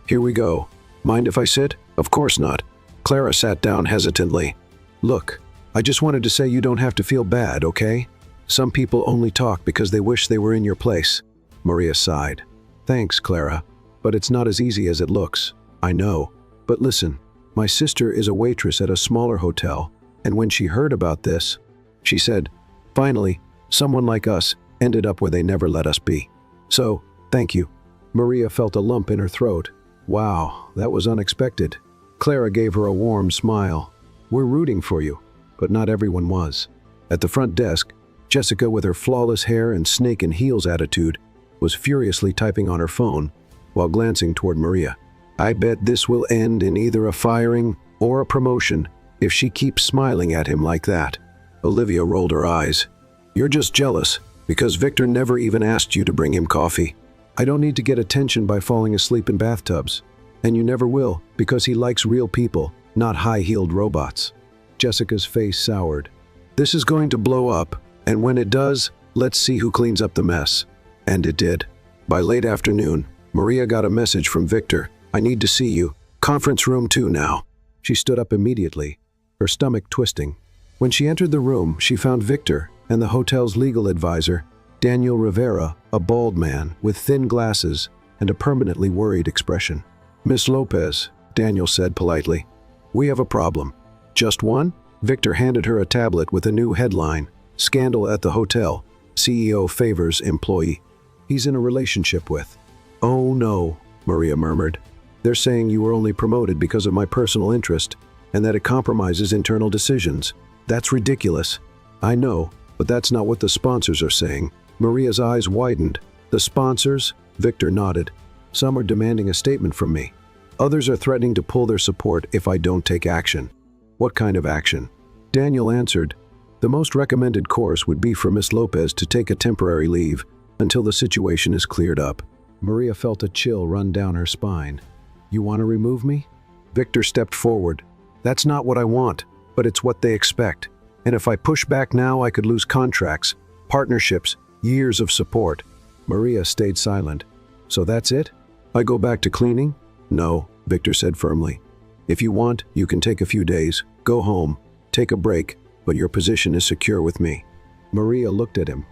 "Here we go. Mind if I sit?" "Of course not." Clara sat down hesitantly. "Look, I just wanted to say you don't have to feel bad, okay? Some people only talk because they wish they were in your place." Maria sighed. "Thanks, Clara, but it's not as easy as it looks. I know. But listen, my sister is a waitress at a smaller hotel, and when she heard about this, she said, finally, someone like us ended up where they never let us be. So, thank you." Maria felt a lump in her throat. Wow, that was unexpected. Clara gave her a warm smile. "We're rooting for you," but not everyone was. At the front desk, Jessica, with her flawless hair and snake in heels attitude, was furiously typing on her phone while glancing toward Maria. "I bet this will end in either a firing or a promotion if she keeps smiling at him like that." Olivia rolled her eyes. "You're just jealous because Victor never even asked you to bring him coffee. I don't need to get attention by falling asleep in bathtubs. And you never will because he likes real people, not high-heeled robots." Jessica's face soured. "This is going to blow up, and when it does, let's see who cleans up the mess." And it did. By late afternoon, Maria got a message from Victor. "I need to see you. Conference room 2 now." She stood up immediately, her stomach twisting. When she entered the room, she found Victor and the hotel's legal advisor, Daniel Rivera, a bald man with thin glasses and a permanently worried expression. "Miss Lopez," Daniel said politely, "we have a problem." "Just one?" Victor handed her a tablet with a new headline, "Scandal at the Hotel. CEO favors employee he's in a relationship with." "Oh no," Maria murmured. "They're saying you were only promoted because of my personal interest and that it compromises internal decisions. That's ridiculous." "I know, but that's not what the sponsors are saying." Maria's eyes widened. "The sponsors?" Victor nodded. "Some are demanding a statement from me. Others are threatening to pull their support if I don't take action." "What kind of action?" Daniel answered, "The most recommended course would be for Miss Lopez to take a temporary leave until the situation is cleared up." Maria felt a chill run down her spine. "You want to remove me?" Victor stepped forward. "That's not what I want, but it's what they expect. And if I push back now, I could lose contracts, partnerships, years of support." Maria stayed silent. "So that's it? I go back to cleaning?" No, Victor said firmly. If you want, you can take a few days. Go home. Take a break, but your position is secure with me. Maria looked at him.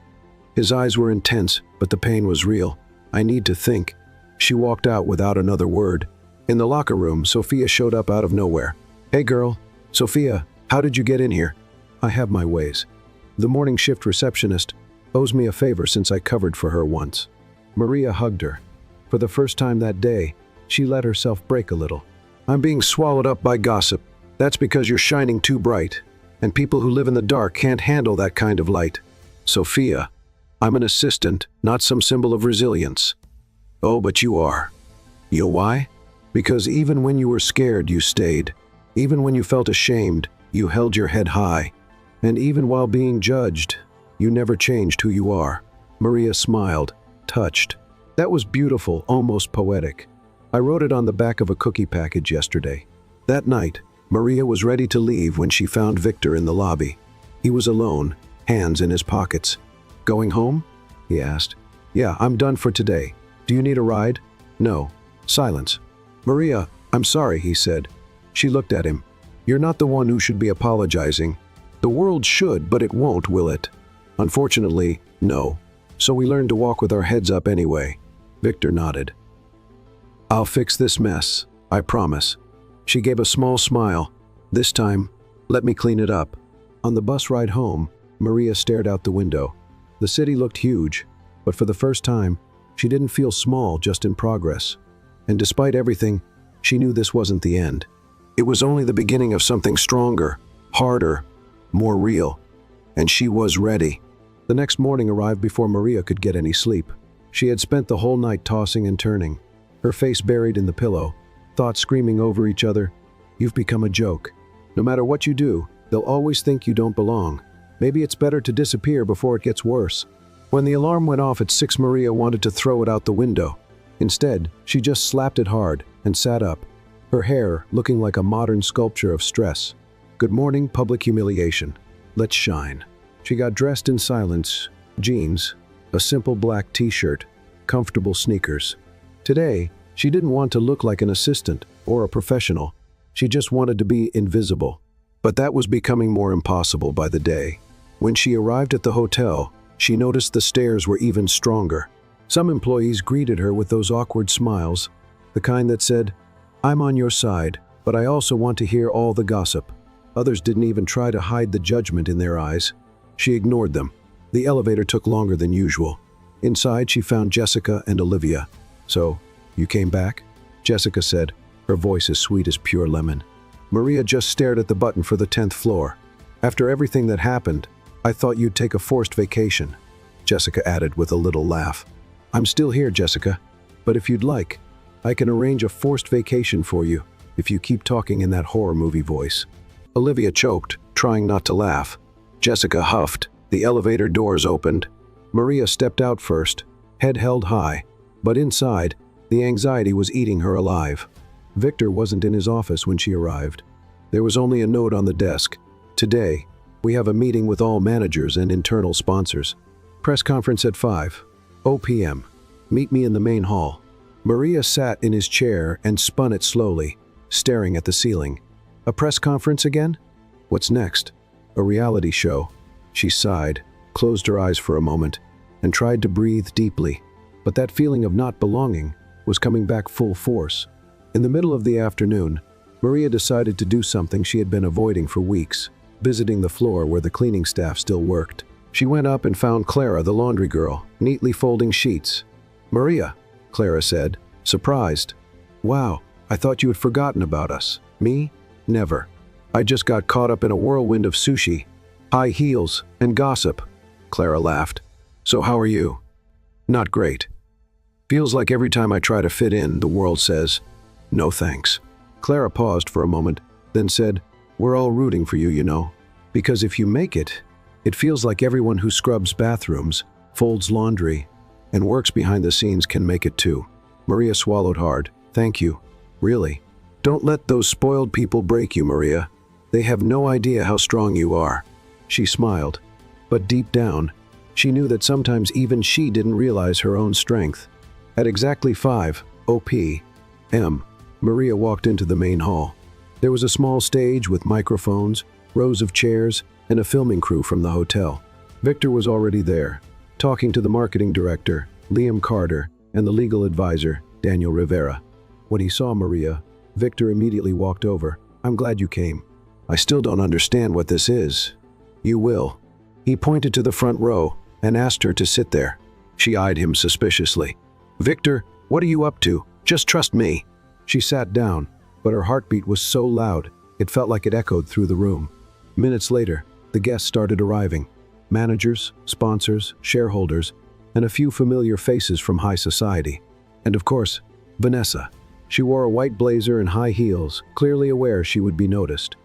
His eyes were intense, but the pain was real. I need to think. She walked out without another word. In the locker room, Sophia showed up out of nowhere. Hey girl. Sophia, how did you get in here? I have my ways. The morning shift receptionist owes me a favor since I covered for her once. Maria hugged her. For the first time that day, she let herself break a little. I'm being swallowed up by gossip. That's because you're shining too bright, and people who live in the dark can't handle that kind of light. Sophia, I'm an assistant, not some symbol of resilience. Oh, but you are. You know why? Because even when you were scared, you stayed. Even when you felt ashamed, you held your head high. And even while being judged, you never changed who you are. Maria smiled, touched. That was beautiful, almost poetic. I wrote it on the back of a cookie package yesterday. That night, Maria was ready to leave when she found Victor in the lobby. He was alone, hands in his pockets. Going home? He asked. Yeah, I'm done for today. Do you need a ride? No. Silence. Maria, I'm sorry, he said. She looked at him. You're not the one who should be apologizing. The world should, but it won't, will it? Unfortunately, no. So we learned to walk with our heads up anyway. Victor nodded. I'll fix this mess, I promise. She gave a small smile. This time, let me clean it up. On the bus ride home, Maria stared out the window. The city looked huge, but for the first time, she didn't feel small, just in progress. And despite everything, she knew this wasn't the end. It was only the beginning of something stronger, harder, more real. And she was ready. The next morning arrived before Maria could get any sleep. She had spent the whole night tossing and turning, her face buried in the pillow, thoughts screaming over each other. You've become a joke. No matter what you do, they'll always think you don't belong. Maybe it's better to disappear before it gets worse. When the alarm went off at 6, Maria wanted to throw it out the window. Instead, she just slapped it hard and sat up, her hair looking like a modern sculpture of stress. Good morning, public humiliation. Let's shine. She got dressed in silence, jeans, a simple black t-shirt, comfortable sneakers. Today, she didn't want to look like an assistant or a professional. She just wanted to be invisible. But that was becoming more impossible by the day. When she arrived at the hotel, she noticed the stares were even stronger. Some employees greeted her with those awkward smiles, the kind that said, I'm on your side, but I also want to hear all the gossip. Others didn't even try to hide the judgment in their eyes. She ignored them. The elevator took longer than usual. Inside, she found Jessica and Olivia. So, you came back? Jessica said, her voice as sweet as pure lemon. Maria just stared at the button for the 10th floor. After everything that happened, I thought you'd take a forced vacation, Jessica added with a little laugh. I'm still here, Jessica, but if you'd like, I can arrange a forced vacation for you if you keep talking in that horror movie voice. Olivia choked, trying not to laugh. Jessica huffed. The elevator doors opened. Maria stepped out first, head held high, but inside, the anxiety was eating her alive. Victor wasn't in his office when she arrived. There was only a note on the desk. Today, we have a meeting with all managers and internal sponsors. Press conference at 5:00 p.m. Meet me in the main hall. Maria sat in his chair and spun it slowly, staring at the ceiling. A press conference again? What's next? A reality show. She sighed, closed her eyes for a moment, and tried to breathe deeply. But that feeling of not belonging was coming back full force. In the middle of the afternoon, Maria decided to do something she had been avoiding for weeks, visiting the floor where the cleaning staff still worked. She went up and found Clara, the laundry girl, neatly folding sheets. Maria, Clara said, surprised. Wow, I thought you had forgotten about us. Me? Never. I just got caught up in a whirlwind of sushi, high heels, and gossip. Clara laughed. So how are you? Not great. Feels like every time I try to fit in, the world says, no thanks. Clara paused for a moment, then said, we're all rooting for you, you know. Because if you make it, it feels like everyone who scrubs bathrooms, folds laundry, and works behind the scenes can make it too. Maria swallowed hard. Thank you. Really. Don't let those spoiled people break you, Maria. They have no idea how strong you are. She smiled. But deep down, she knew that sometimes even she didn't realize her own strength. At exactly 5:00 p.m., Maria walked into the main hall. There was a small stage with microphones, rows of chairs, and a filming crew from the hotel. Victor was already there, talking to the marketing director, Liam Carter, and the legal advisor, Daniel Rivera. When he saw Maria, Victor immediately walked over. "I'm glad you came. I still don't understand what this is." "You will." He pointed to the front row and asked her to sit there. She eyed him suspiciously. "Victor, what are you up to? Just trust me." She sat down, but her heartbeat was so loud, it felt like it echoed through the room. Minutes later, the guests started arriving. Managers, sponsors, shareholders, and a few familiar faces from high society. And of course, Vanessa. She wore a white blazer and high heels, clearly aware she would be noticed.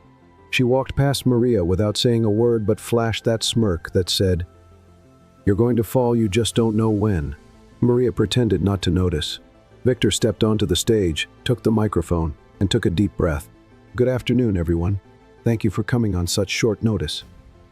She walked past Maria without saying a word but flashed that smirk that said, "You're going to fall, you just don't know when." Maria pretended not to notice. Victor stepped onto the stage, took the microphone, and took a deep breath. "Good afternoon, everyone. Thank you for coming on such short notice.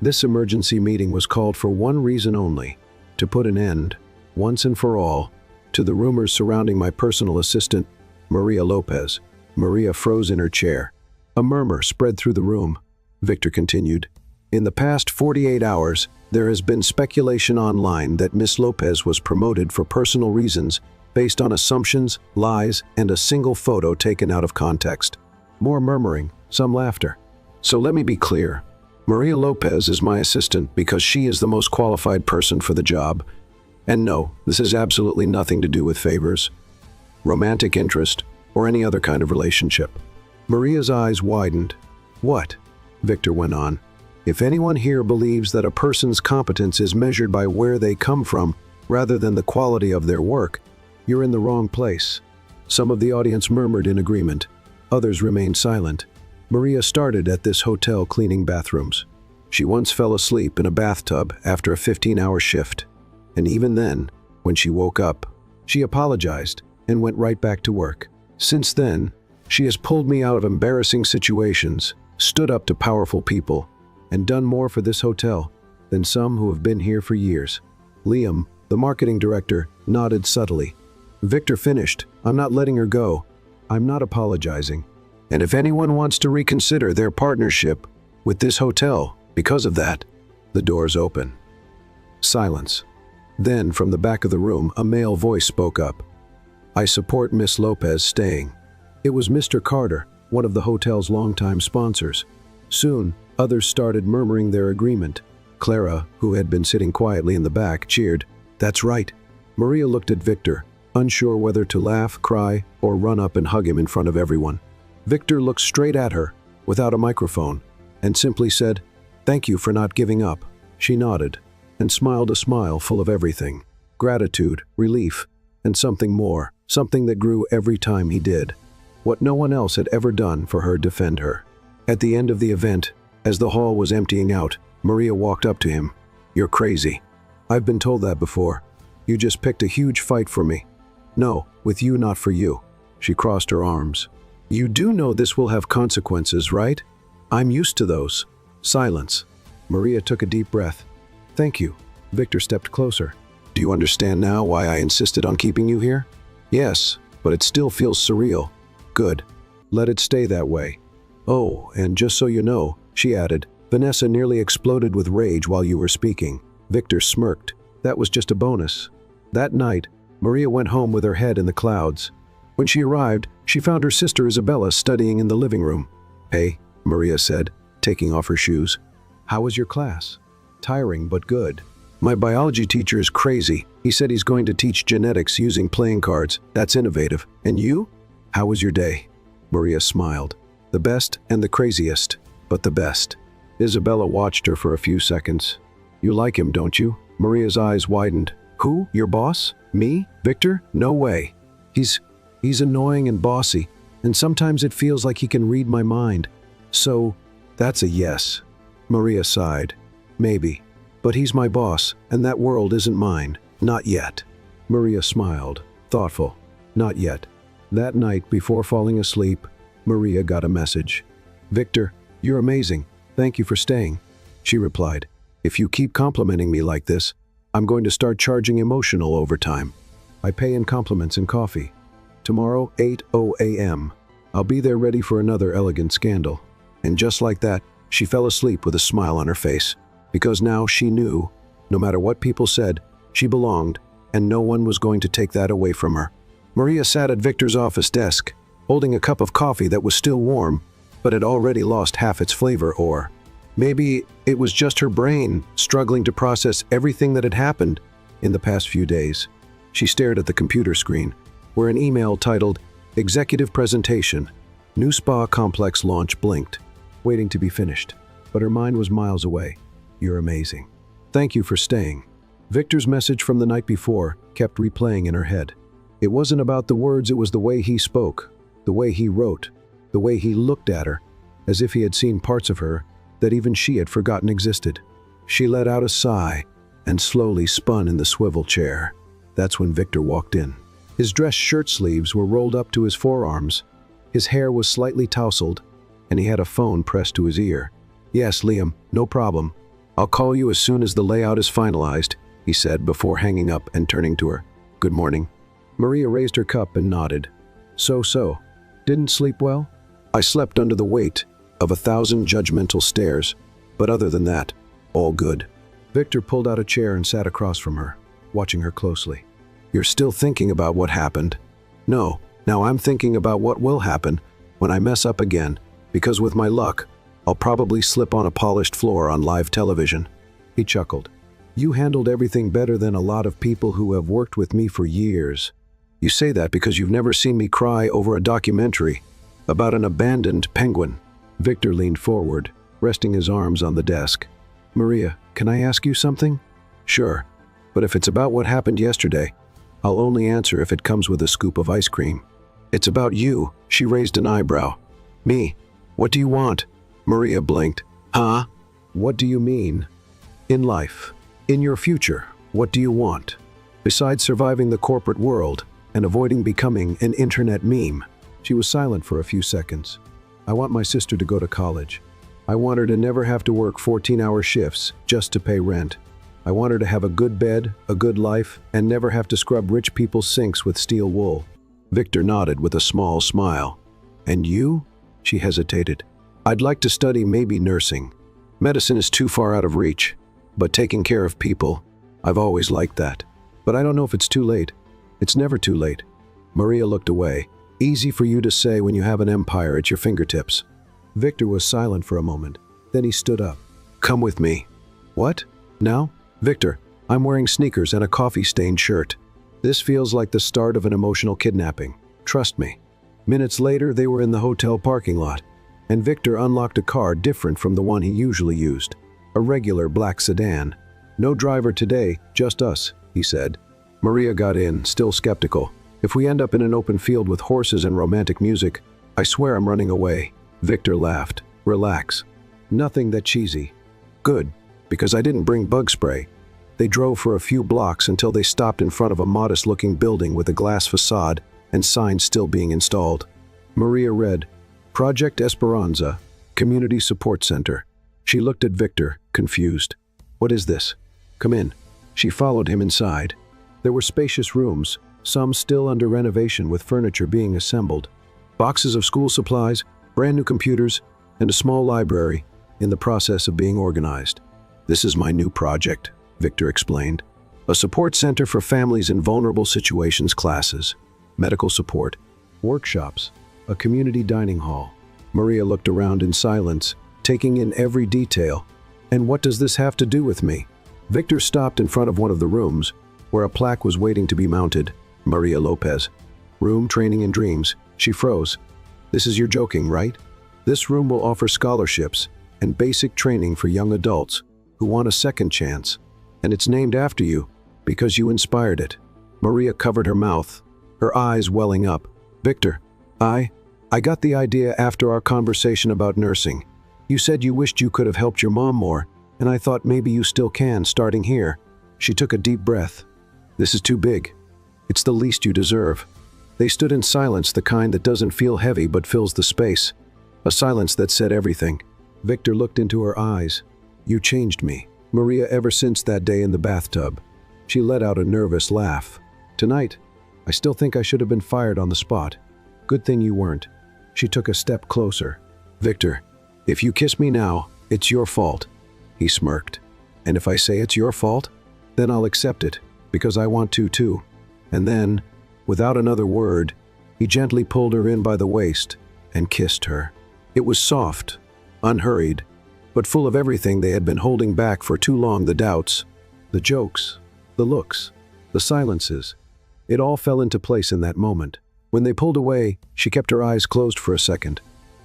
This emergency meeting was called for one reason only, to put an end, once and for all, to the rumors surrounding my personal assistant, Maria Lopez." Maria froze in her chair. A murmur spread through the room. Victor continued, "In the past 48 hours, there has been speculation online that Miss Lopez was promoted for personal reasons based on assumptions, lies, and a single photo taken out of context." More murmuring, some laughter. "So let me be clear. Maria Lopez is my assistant because she is the most qualified person for the job. And no, this has absolutely nothing to do with favors, romantic interest, or any other kind of relationship." Maria's eyes widened. "What?" Victor went on. "If anyone here believes that a person's competence is measured by where they come from rather than the quality of their work, you're in the wrong place." Some of the audience murmured in agreement. Others remained silent. Maria started at this hotel cleaning bathrooms. She once fell asleep in a bathtub after a 15-hour shift. And even then, when she woke up, she apologized and went right back to work. Since then, she has pulled me out of embarrassing situations, stood up to powerful people, and done more for this hotel than some who have been here for years. Liam, the marketing director, nodded subtly. Victor finished. "I'm not letting her go. I'm not apologizing. And if anyone wants to reconsider their partnership with this hotel because of that," the doors open. Silence. Then, from the back of the room, a male voice spoke up. "I support Miss Lopez staying." It was Mr. Carter, one of the hotel's longtime sponsors. Soon, others started murmuring their agreement. Clara, who had been sitting quietly in the back, cheered. "That's right." Maria looked at Victor, unsure whether to laugh, cry, or run up and hug him in front of everyone. Victor looked straight at her, without a microphone, and simply said, "Thank you for not giving up." She nodded, and smiled a smile full of everything. Gratitude, relief, and something more, something that grew every time he did. What no one else had ever done for her defend her. At the end of the event, as the hall was emptying out, Maria walked up to him. "You're crazy. I've been told that before. You just picked a huge fight for me. No, with you, not for you." She crossed her arms. "You do know this will have consequences, right? I'm used to those." Silence. Maria took a deep breath. "Thank you." Victor stepped closer. "Do you understand now why I insisted on keeping you here?" "Yes, but it still feels surreal." "Good. Let it stay that way." "Oh, and just so you know," she added, "Vanessa nearly exploded with rage while you were speaking." Victor smirked. That was just a bonus. That night, Maria went home with her head in the clouds. When she arrived, she found her sister Isabella studying in the living room. "Hey," Maria said, taking off her shoes. "How was your class?" "Tiring, but good." "My biology teacher is crazy. He said he's going to teach genetics using playing cards. That's innovative. And you? How was your day?" Maria smiled. "The best and the craziest, but the best." Isabella watched her for a few seconds. "You like him, don't you?" Maria's eyes widened. "Who? Your boss? Me? Victor? No way. He's annoying and bossy, and sometimes it feels like he can read my mind. So, that's a yes." Maria sighed. "Maybe. But he's my boss, and that world isn't mine. Not yet." Maria smiled, thoughtful. Not yet. That night, before falling asleep, Maria got a message. "Victor, you're amazing. Thank you for staying." She replied, "If you keep complimenting me like this, I'm going to start charging emotional overtime. I pay in compliments and coffee. Tomorrow, 8:00 a.m. I'll be there ready for another elegant scandal." And just like that, she fell asleep with a smile on her face, because now she knew, no matter what people said, she belonged, and no one was going to take that away from her. Maria sat at Victor's office desk, holding a cup of coffee that was still warm, but had already lost half its flavor, or maybe it was just her brain struggling to process everything that had happened in the past few days. She stared at the computer screen, where an email titled "Executive Presentation, New Spa Complex Launch" blinked, waiting to be finished. But her mind was miles away. "You're amazing. Thank you for staying." Victor's message from the night before kept replaying in her head. It wasn't about the words, it was the way he spoke, the way he wrote, the way he looked at her, as if he had seen parts of her that even she had forgotten existed. She let out a sigh and slowly spun in the swivel chair. That's when Victor walked in. His dress shirt sleeves were rolled up to his forearms. His hair was slightly tousled, and he had a phone pressed to his ear. "Yes, Liam, no problem. I'll call you as soon as the layout is finalized," he said before hanging up and turning to her. "Good morning." Maria raised her cup and nodded. So. Didn't sleep well? "I slept under the weight of 1,000 judgmental stares, but other than that, all good." Victor pulled out a chair and sat across from her, watching her closely. "You're still thinking about what happened?" "No, now I'm thinking about what will happen when I mess up again, because with my luck, I'll probably slip on a polished floor on live television." He chuckled. "You handled everything better than a lot of people who have worked with me for years. You say that because you've never seen me cry over a documentary about an abandoned penguin." Victor leaned forward, resting his arms on the desk. "Maria, can I ask you something?" "Sure, but if it's about what happened yesterday, I'll only answer if it comes with a scoop of ice cream." "It's about you." She raised an eyebrow. "Me? What do you want?" Maria blinked. "Huh? What do you mean?" "In life. In your future, what do you want? Besides surviving the corporate world and avoiding becoming an internet meme." She was silent for a few seconds. "I want my sister to go to college. I want her to never have to work 14-hour shifts just to pay rent. I want her to have a good bed, a good life, and never have to scrub rich people's sinks with steel wool." Victor nodded with a small smile. "And you?" She hesitated. "I'd like to study maybe nursing. Medicine is too far out of reach, but taking care of people, I've always liked that. But I don't know if it's too late." "It's never too late." Maria looked away. "Easy for you to say when you have an empire at your fingertips." Victor was silent for a moment. Then he stood up. "Come with me." "What? Now?" "Victor, I'm wearing sneakers and a coffee-stained shirt. This feels like the start of an emotional kidnapping. Trust me." Minutes later, they were in the hotel parking lot, and Victor unlocked a car different from the one he usually used. A regular black sedan. "No driver today, just us," he said. Maria got in, still skeptical. "If we end up in an open field with horses and romantic music, I swear I'm running away." Victor laughed. "Relax. Nothing that cheesy." "Good, because I didn't bring bug spray." They drove for a few blocks until they stopped in front of a modest-looking building with a glass facade and signs still being installed. Maria read, "Project Esperanza, Community Support Center." She looked at Victor, confused. "What is this?" "Come in." She followed him inside. There were spacious rooms, some still under renovation with furniture being assembled. Boxes of school supplies, brand new computers, and a small library in the process of being organized. "This is my new project," Victor explained. "A support center for families in vulnerable situations classes, medical support, workshops, a community dining hall." Maria looked around in silence, taking in every detail. "And what does this have to do with me?" Victor stopped in front of one of the rooms, where a plaque was waiting to be mounted. Maria Lopez. "Room Training and Dreams." She froze. "This is your joking, right? This room will offer scholarships and basic training for young adults who want a second chance. And it's named after you, because you inspired it." Maria covered her mouth, her eyes welling up. "Victor, I got the idea after our conversation about nursing. You said you wished you could have helped your mom more, and I thought maybe you still can, starting here." She took a deep breath. "This is too big. It's the least you deserve." They stood in silence, the kind that doesn't feel heavy but fills the space. A silence that said everything. Victor looked into her eyes. "You changed me, Maria, ever since that day in the bathtub." She let out a nervous laugh. "Tonight, I still think I should have been fired on the spot. Good thing you weren't." She took a step closer. "Victor, if you kiss me now, it's your fault." He smirked. "And if I say it's your fault, then I'll accept it, because I want to too." And then, without another word, he gently pulled her in by the waist and kissed her. It was soft, unhurried, but full of everything they had been holding back for too long: the doubts, the jokes, the looks, the silences. It all fell into place in that moment. When they pulled away, she kept her eyes closed for a second.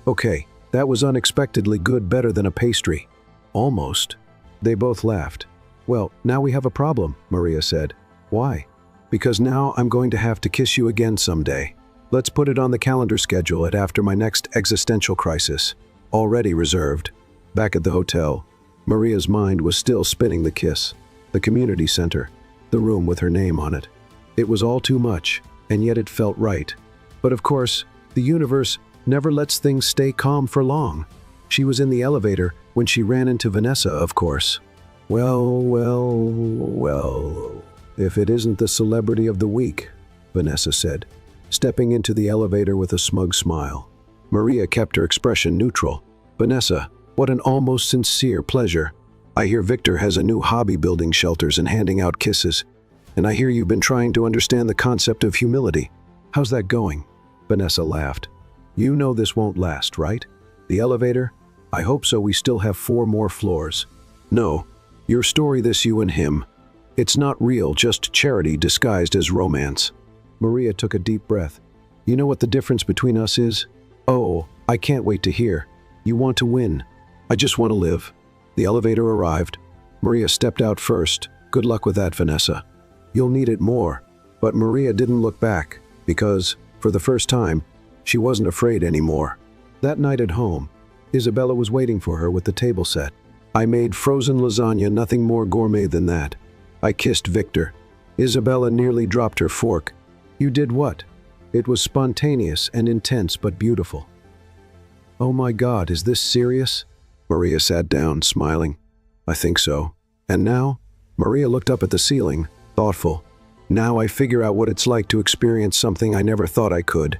"Okay, that was unexpectedly good, better than a pastry." "Almost." They both laughed. "Well, now we have a problem," Maria said. "Why?" "Because now I'm going to have to kiss you again someday. Let's put it on the calendar schedule at after my next existential crisis." Already reserved. Back at the hotel, Maria's mind was still spinning the kiss, the community center, the room with her name on it. It was all too much, and yet it felt right. But of course, the universe never lets things stay calm for long. She was in the elevator when she ran into Vanessa, of course. Well, if it isn't the celebrity of the week," Vanessa said, stepping into the elevator with a smug smile. Maria kept her expression neutral. "Vanessa, what an almost sincere pleasure. I hear Victor has a new hobby, building shelters and handing out kisses. And I hear you've been trying to understand the concept of humility. How's that going?" Vanessa laughed. "You know this won't last, right? The elevator? I hope so. We still have 4 more floors." "No, your story, this you and him. It's not real, just charity disguised as romance." Maria took a deep breath. "You know what the difference between us is? Oh, I can't wait to hear. You want to win. I just want to live." The elevator arrived. Maria stepped out first. "Good luck with that, Vanessa. You'll need it more." But Maria didn't look back, because, for the first time, she wasn't afraid anymore. That night at home, Isabella was waiting for her with the table set. "I made frozen lasagna, nothing more gourmet than that. I kissed Victor." Isabella nearly dropped her fork. "You did what?" "It was spontaneous and intense but beautiful." "Oh my God, is this serious?" Maria sat down, smiling. "I think so." "And now?" Maria looked up at the ceiling, thoughtful. "Now I figure out what it's like to experience something I never thought I could."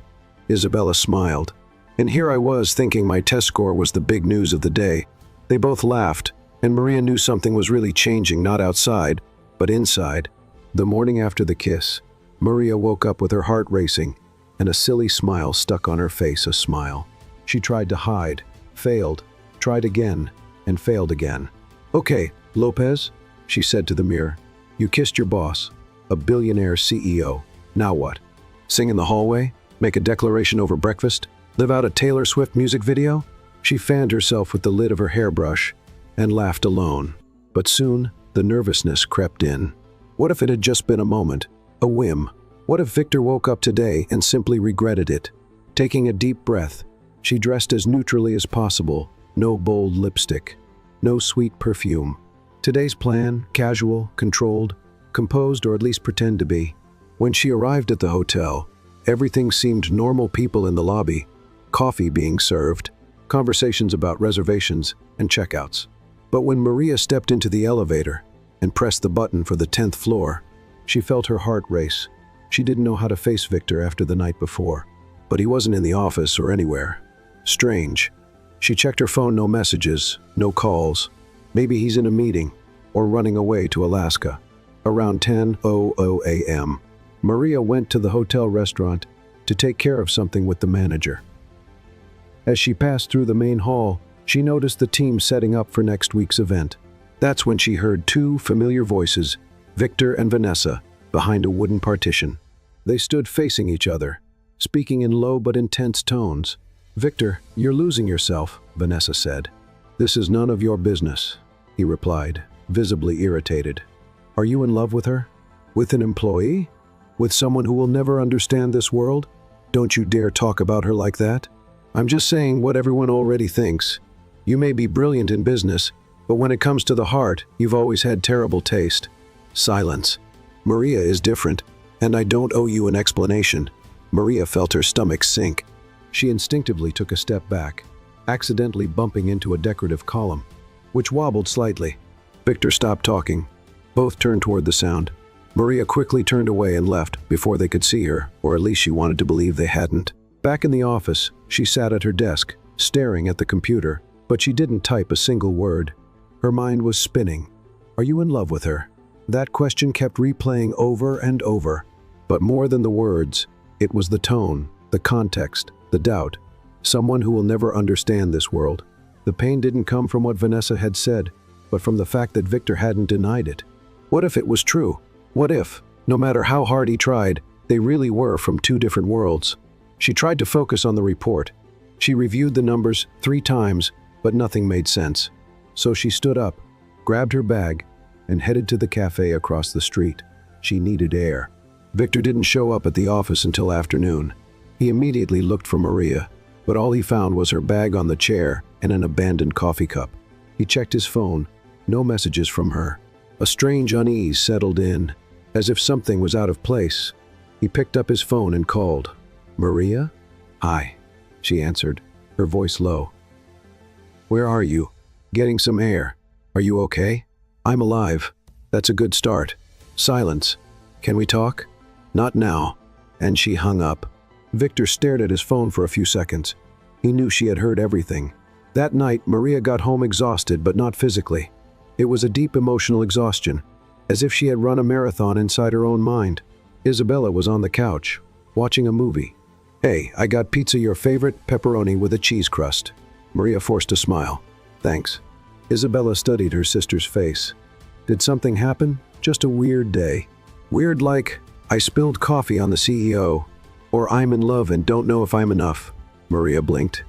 Isabella smiled. "And here I was thinking my test score was the big news of the day." They both laughed, and Maria knew something was really changing, not outside, but inside. The morning after the kiss, Maria woke up with her heart racing, and a silly smile stuck on her face, a smile she tried to hide, failed, tried again, and failed again. "Okay, Lopez," she said to the mirror. "You kissed your boss, a billionaire CEO. Now what? Sing in the hallway? Make a declaration over breakfast? Live out a Taylor Swift music video?" She fanned herself with the lid of her hairbrush and laughed alone. But soon, the nervousness crept in. What if it had just been a moment, a whim? What if Victor woke up today and simply regretted it? Taking a deep breath, she dressed as neutrally as possible. No bold lipstick, no sweet perfume. Today's plan: casual, controlled, composed, or at least pretend to be. When she arrived at the hotel, everything seemed normal: people in the lobby, coffee being served, conversations about reservations and checkouts. But when Maria stepped into the elevator and pressed the button for the 10th floor, she felt her heart race. She didn't know how to face Victor after the night before, but he wasn't in the office or anywhere. Strange. She checked her phone: no messages, no calls. Maybe he's in a meeting or running away to Alaska. Around 10:00 a.m., Maria went to the hotel restaurant to take care of something with the manager. As she passed through the main hall, she noticed the team setting up for next week's event. That's when she heard 2 familiar voices, Victor and Vanessa, behind a wooden partition. They stood facing each other, speaking in low but intense tones. "Victor, you're losing yourself," Vanessa said. "This is none of your business," he replied, visibly irritated. "Are you in love with her? With an employee? With someone who will never understand this world? Don't you dare talk about her like that. I'm just saying what everyone already thinks. You may be brilliant in business, but when it comes to the heart, you've always had terrible taste." Silence. "Maria is different, and I don't owe you an explanation." Maria felt her stomach sink. She instinctively took a step back, accidentally bumping into a decorative column, which wobbled slightly. Victor stopped talking. Both turned toward the sound. Maria quickly turned away and left before they could see her, or at least she wanted to believe they hadn't. Back in the office, she sat at her desk, staring at the computer, but she didn't type a single word. Her mind was spinning. Are you in love with her? That question kept replaying over and over. But more than the words, it was the tone, the context, the doubt. Someone who will never understand this world. The pain didn't come from what Vanessa had said, but from the fact that Victor hadn't denied it. What if it was true? What if, no matter how hard he tried, they really were from two different worlds? She tried to focus on the report. She reviewed the numbers 3 times, but nothing made sense. So she stood up, grabbed her bag, and headed to the cafe across the street. She needed air. Victor didn't show up at the office until afternoon. He immediately looked for Maria, but all he found was her bag on the chair and an abandoned coffee cup. He checked his phone. No messages from her. A strange unease settled in, as if something was out of place. He picked up his phone and called. Maria? Hi, she answered, her voice low. Where are you? Getting some air. Are you okay? I'm alive. That's a good start. Silence. Can we talk? Not now. And she hung up. Victor stared at his phone for a few seconds. He knew she had heard everything. That night, Maria got home exhausted, but not physically. It was a deep emotional exhaustion, as if she had run a marathon inside her own mind. Isabella was on the couch, watching a movie. Hey, I got pizza, your favorite, pepperoni with a cheese crust. Maria forced a smile. Thanks. Isabella studied her sister's face. Did something happen? Just a weird day. Weird like, I spilled coffee on the CEO, or I'm in love and don't know if I'm enough. Maria blinked.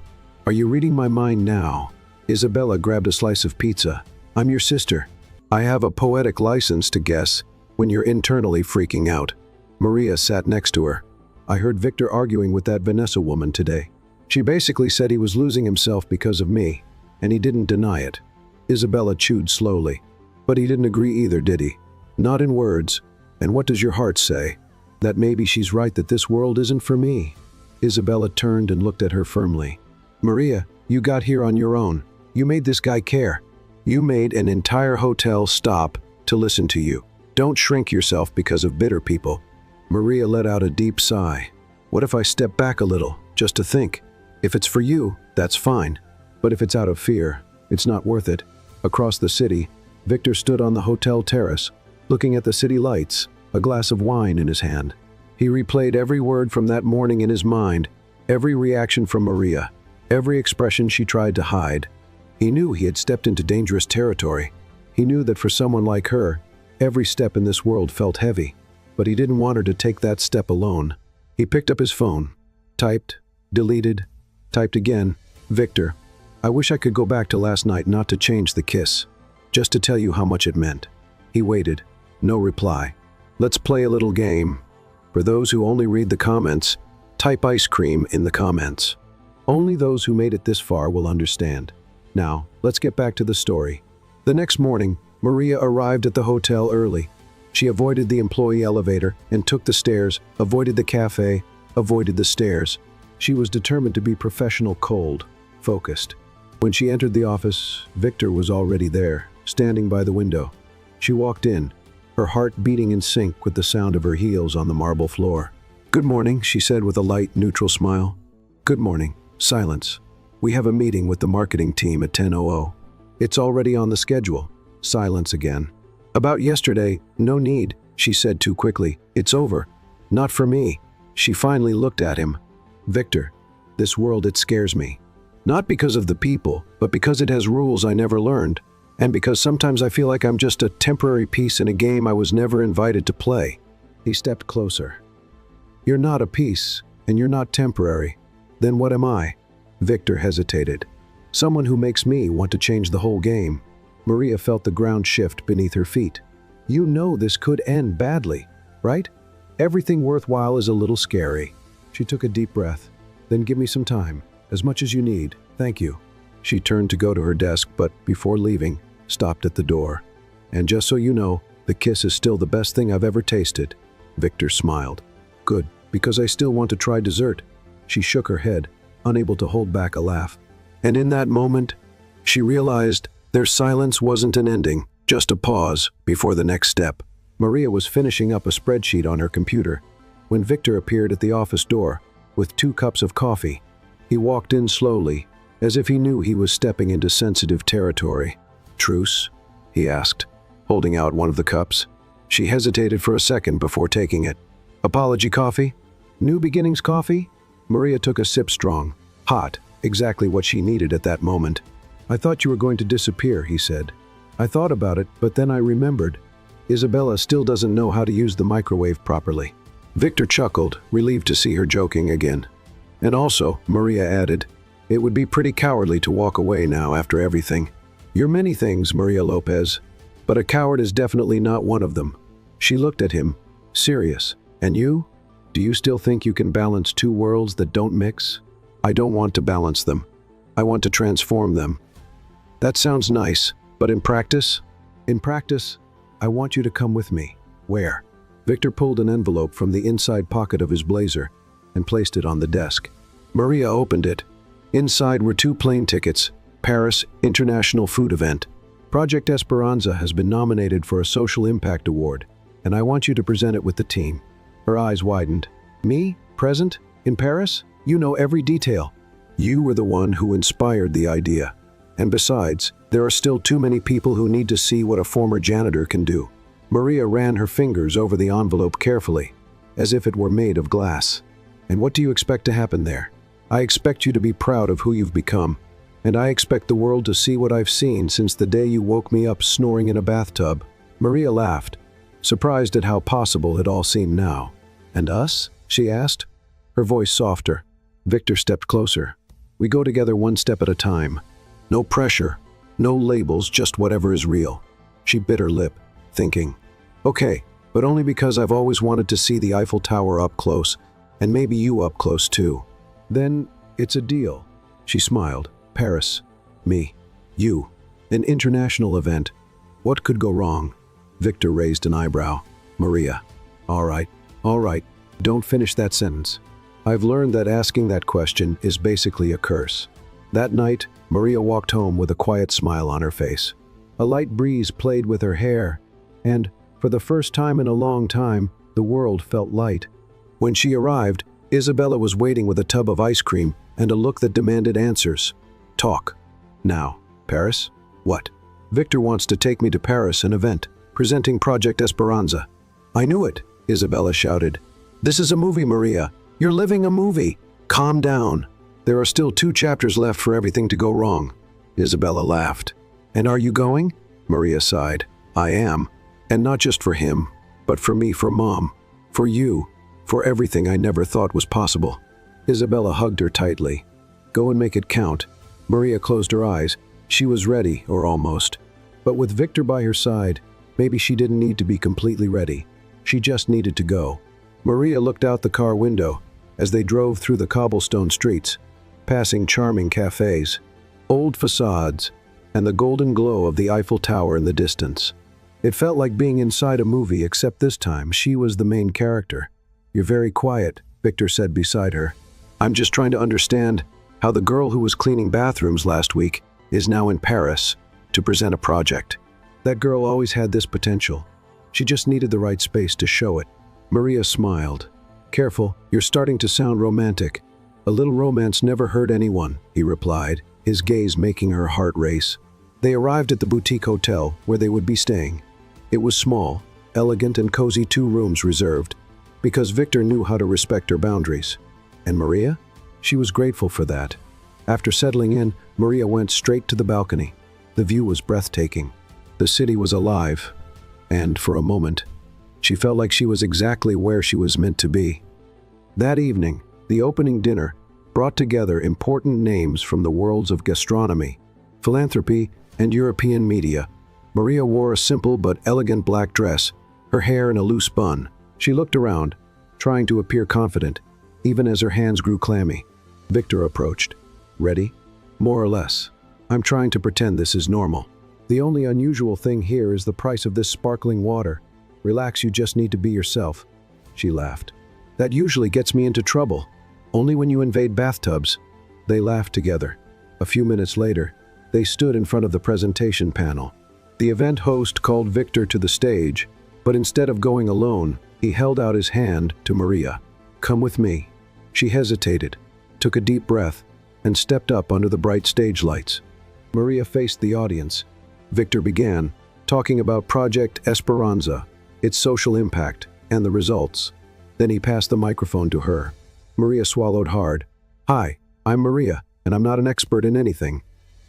Are you reading my mind now? Isabella grabbed a slice of pizza. I'm your sister. I have a poetic license to guess when you're internally freaking out. Maria sat next to her. I heard Victor arguing with that Vanessa woman today. She basically said he was losing himself because of me, and he didn't deny it. Isabella chewed slowly. But he didn't agree either, did he? Not in words. And what does your heart say? That maybe she's right, that this world isn't for me. Isabella turned and looked at her firmly. Maria, you got here on your own. You made this guy care. You made an entire hotel stop to listen to you. Don't shrink yourself because of bitter people. Maria let out a deep sigh. What if I step back a little, just to think? If it's for you, that's fine. But if it's out of fear, it's not worth it. Across the city, Victor stood on the hotel terrace, looking at the city lights, a glass of wine in his hand. He replayed every word from that morning in his mind, every reaction from Maria, every expression she tried to hide. He knew he had stepped into dangerous territory. He knew that for someone like her, every step in this world felt heavy. But he didn't want her to take that step alone. He picked up his phone, typed, deleted, typed again. Victor, I wish I could go back to last night, not to change the kiss, just to tell you how much it meant. He waited. No reply. Let's play a little game. For those who only read the comments, type ice cream in the comments. Only those who made it this far will understand. Now, let's get back to the story. The next morning, Maria arrived at the hotel early. She avoided the employee elevator and took the stairs, avoided the cafe, avoided the stairs. She was determined to be professional, cold, focused. When she entered the office, Victor was already there, standing by the window. She walked in, her heart beating in sync with the sound of her heels on the marble floor. Good morning, she said with a light, neutral smile. Good morning. Silence. We have a meeting with the marketing team at 10:00. It's already on the schedule. Silence again. About yesterday, no need, she said too quickly. It's over. Not for me. She finally looked at him. Victor, this world, it scares me. Not because of the people, but because it has rules I never learned. And because sometimes I feel like I'm just a temporary piece in a game I was never invited to play. He stepped closer. You're not a piece, and you're not temporary. Then what am I? Victor hesitated. Someone who makes me want to change the whole game. Maria felt the ground shift beneath her feet. You know this could end badly, right? Everything worthwhile is a little scary. She took a deep breath. Then give me some time, as much as you need. Thank you. She turned to go to her desk, but before leaving, stopped at the door. And just so you know, the kiss is still the best thing I've ever tasted. Victor smiled. Good, because I still want to try dessert. She shook her head, unable to hold back a laugh. And in that moment, she realized their silence wasn't an ending, just a pause before the next step. Maria was finishing up a spreadsheet on her computer when Victor appeared at the office door. with 2 cups of coffee. He walked in slowly, as if he knew he was stepping into sensitive territory. "Truce?" he asked, holding out one of the cups. She hesitated for a second before taking it. "Apology coffee? New beginnings coffee?" Maria took a sip strong, hot, exactly what she needed at that moment. "I thought you were going to disappear," he said. "I thought about it, but then I remembered. Isabella still doesn't know how to use the microwave properly." Victor chuckled, relieved to see her joking again. "And also," Maria added, "it would be pretty cowardly to walk away now after everything. You're many things, Maria Lopez, but a coward is definitely not one of them." She looked at him, serious. "And you? Do you still think you can balance 2 worlds that don't mix?" "I don't want to balance them. I want to transform them." "That sounds nice, but in practice?" "In practice, I want you to come with me." "Where?" Victor pulled an envelope from the inside pocket of his blazer and placed it on the desk. Maria opened it. Inside were 2 plane tickets, Paris International Food Event. "Project Esperanza has been nominated for a Social Impact Award, and I want you to present it with the team." Her eyes widened. "Me? Present? In Paris? You know every detail." "You were the one who inspired the idea. And besides, there are still too many people who need to see what a former janitor can do." Maria ran her fingers over the envelope carefully, as if it were made of glass. "And what do you expect to happen there?" "I expect you to be proud of who you've become, and I expect the world to see what I've seen since the day you woke me up snoring in a bathtub." Maria laughed, surprised at how possible it all seemed now. "And us?" she asked, her voice softer. Victor stepped closer. "We go together one step at a time. No pressure, no labels, just whatever is real." She bit her lip, thinking, "Okay, but only because I've always wanted to see the Eiffel Tower up close, and maybe you up close too." "Then it's a deal." She smiled. "Paris, me, you, an international event. What could go wrong?" Victor raised an eyebrow. "Maria, all right, don't finish that sentence. I've learned that asking that question is basically a curse." That night, Maria walked home with a quiet smile on her face. A light breeze played with her hair, and, for the first time in a long time, the world felt light. When she arrived, Isabella was waiting with a tub of ice cream and a look that demanded answers. "Talk. Now. Paris? What?" "Victor wants to take me to Paris, an event, presenting Project Esperanza." "I knew it," Isabella shouted. "This is a movie, Maria. You're living a movie. Calm down. There are still 2 chapters left for everything to go wrong." Isabella laughed. "And are you going?" Maria sighed. "I am. And not just for him, but for me, for Mom, for you, for everything I never thought was possible." Isabella hugged her tightly. "Go and make it count." Maria closed her eyes. She was ready, or almost. But with Victor by her side, maybe she didn't need to be completely ready. She just needed to go. Maria looked out the car window as they drove through the cobblestone streets, passing charming cafes, old facades, and the golden glow of the Eiffel Tower in the distance. It felt like being inside a movie, except this time she was the main character. "You're very quiet," Victor said beside her. "I'm just trying to understand how the girl who was cleaning bathrooms last week is now in Paris to present a project. That girl always had this potential. She just needed the right space to show it." Maria smiled. "Careful, you're starting to sound romantic." "A little romance never hurt anyone," he replied, his gaze making her heart race. They arrived at the boutique hotel where they would be staying. It was small, elegant and cozy, 2 rooms reserved, because Victor knew how to respect her boundaries. And Maria? She was grateful for that. After settling in, Maria went straight to the balcony. The view was breathtaking. The city was alive, and for a moment, she felt like she was exactly where she was meant to be. That evening, the opening dinner brought together important names from the worlds of gastronomy, philanthropy, and European media. Maria wore a simple but elegant black dress, her hair in a loose bun. She looked around, trying to appear confident, even as her hands grew clammy. Victor approached. "Ready?" "More or less. I'm trying to pretend this is normal. The only unusual thing here is the price of this sparkling water. Relax, you just need to be yourself." She laughed. "That usually gets me into trouble. Only when you invade bathtubs." They laughed together. A few minutes later, they stood in front of the presentation panel. The event host called Victor to the stage, but instead of going alone, he held out his hand to Maria. "Come with me." She hesitated, took a deep breath, and stepped up under the bright stage lights. Maria faced the audience. Victor began, talking about Project Esperanza, its social impact, and the results. Then he passed the microphone to her. Maria swallowed hard. "Hi, I'm Maria, and I'm not an expert in anything.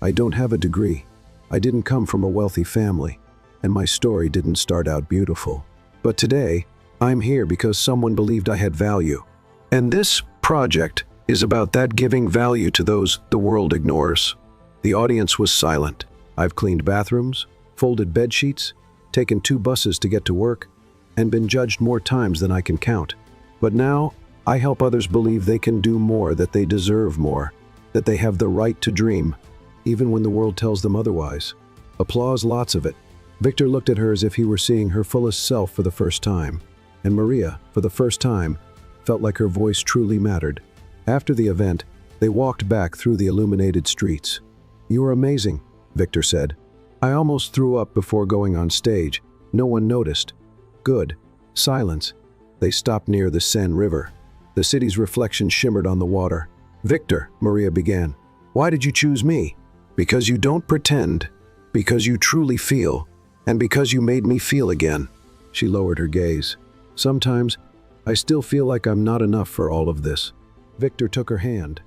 I don't have a degree. I didn't come from a wealthy family, and my story didn't start out beautiful. But today, I'm here because someone believed I had value. And this project is about that, giving value to those the world ignores." The audience was silent. I've cleaned bathrooms, folded bed sheets, taken 2 buses to get to work, and been judged more times than I can count. But now, I help others believe they can do more, that they deserve more, that they have the right to dream, even when the world tells them otherwise. Applause, lots of it. Victor looked at her as if he were seeing her fullest self for the first time. And Maria, for the first time, felt like her voice truly mattered. After the event, they walked back through the illuminated streets. "You are amazing," Victor said. "I almost threw up before going on stage. No one noticed." "Good." Silence. They stopped near the Seine River. The city's reflection shimmered on the water. "Victor," Maria began, "why did you choose me?" "Because you don't pretend, because you truly feel, and because you made me feel again." She lowered her gaze. "Sometimes, I still feel like I'm not enough for all of this." Victor took her hand.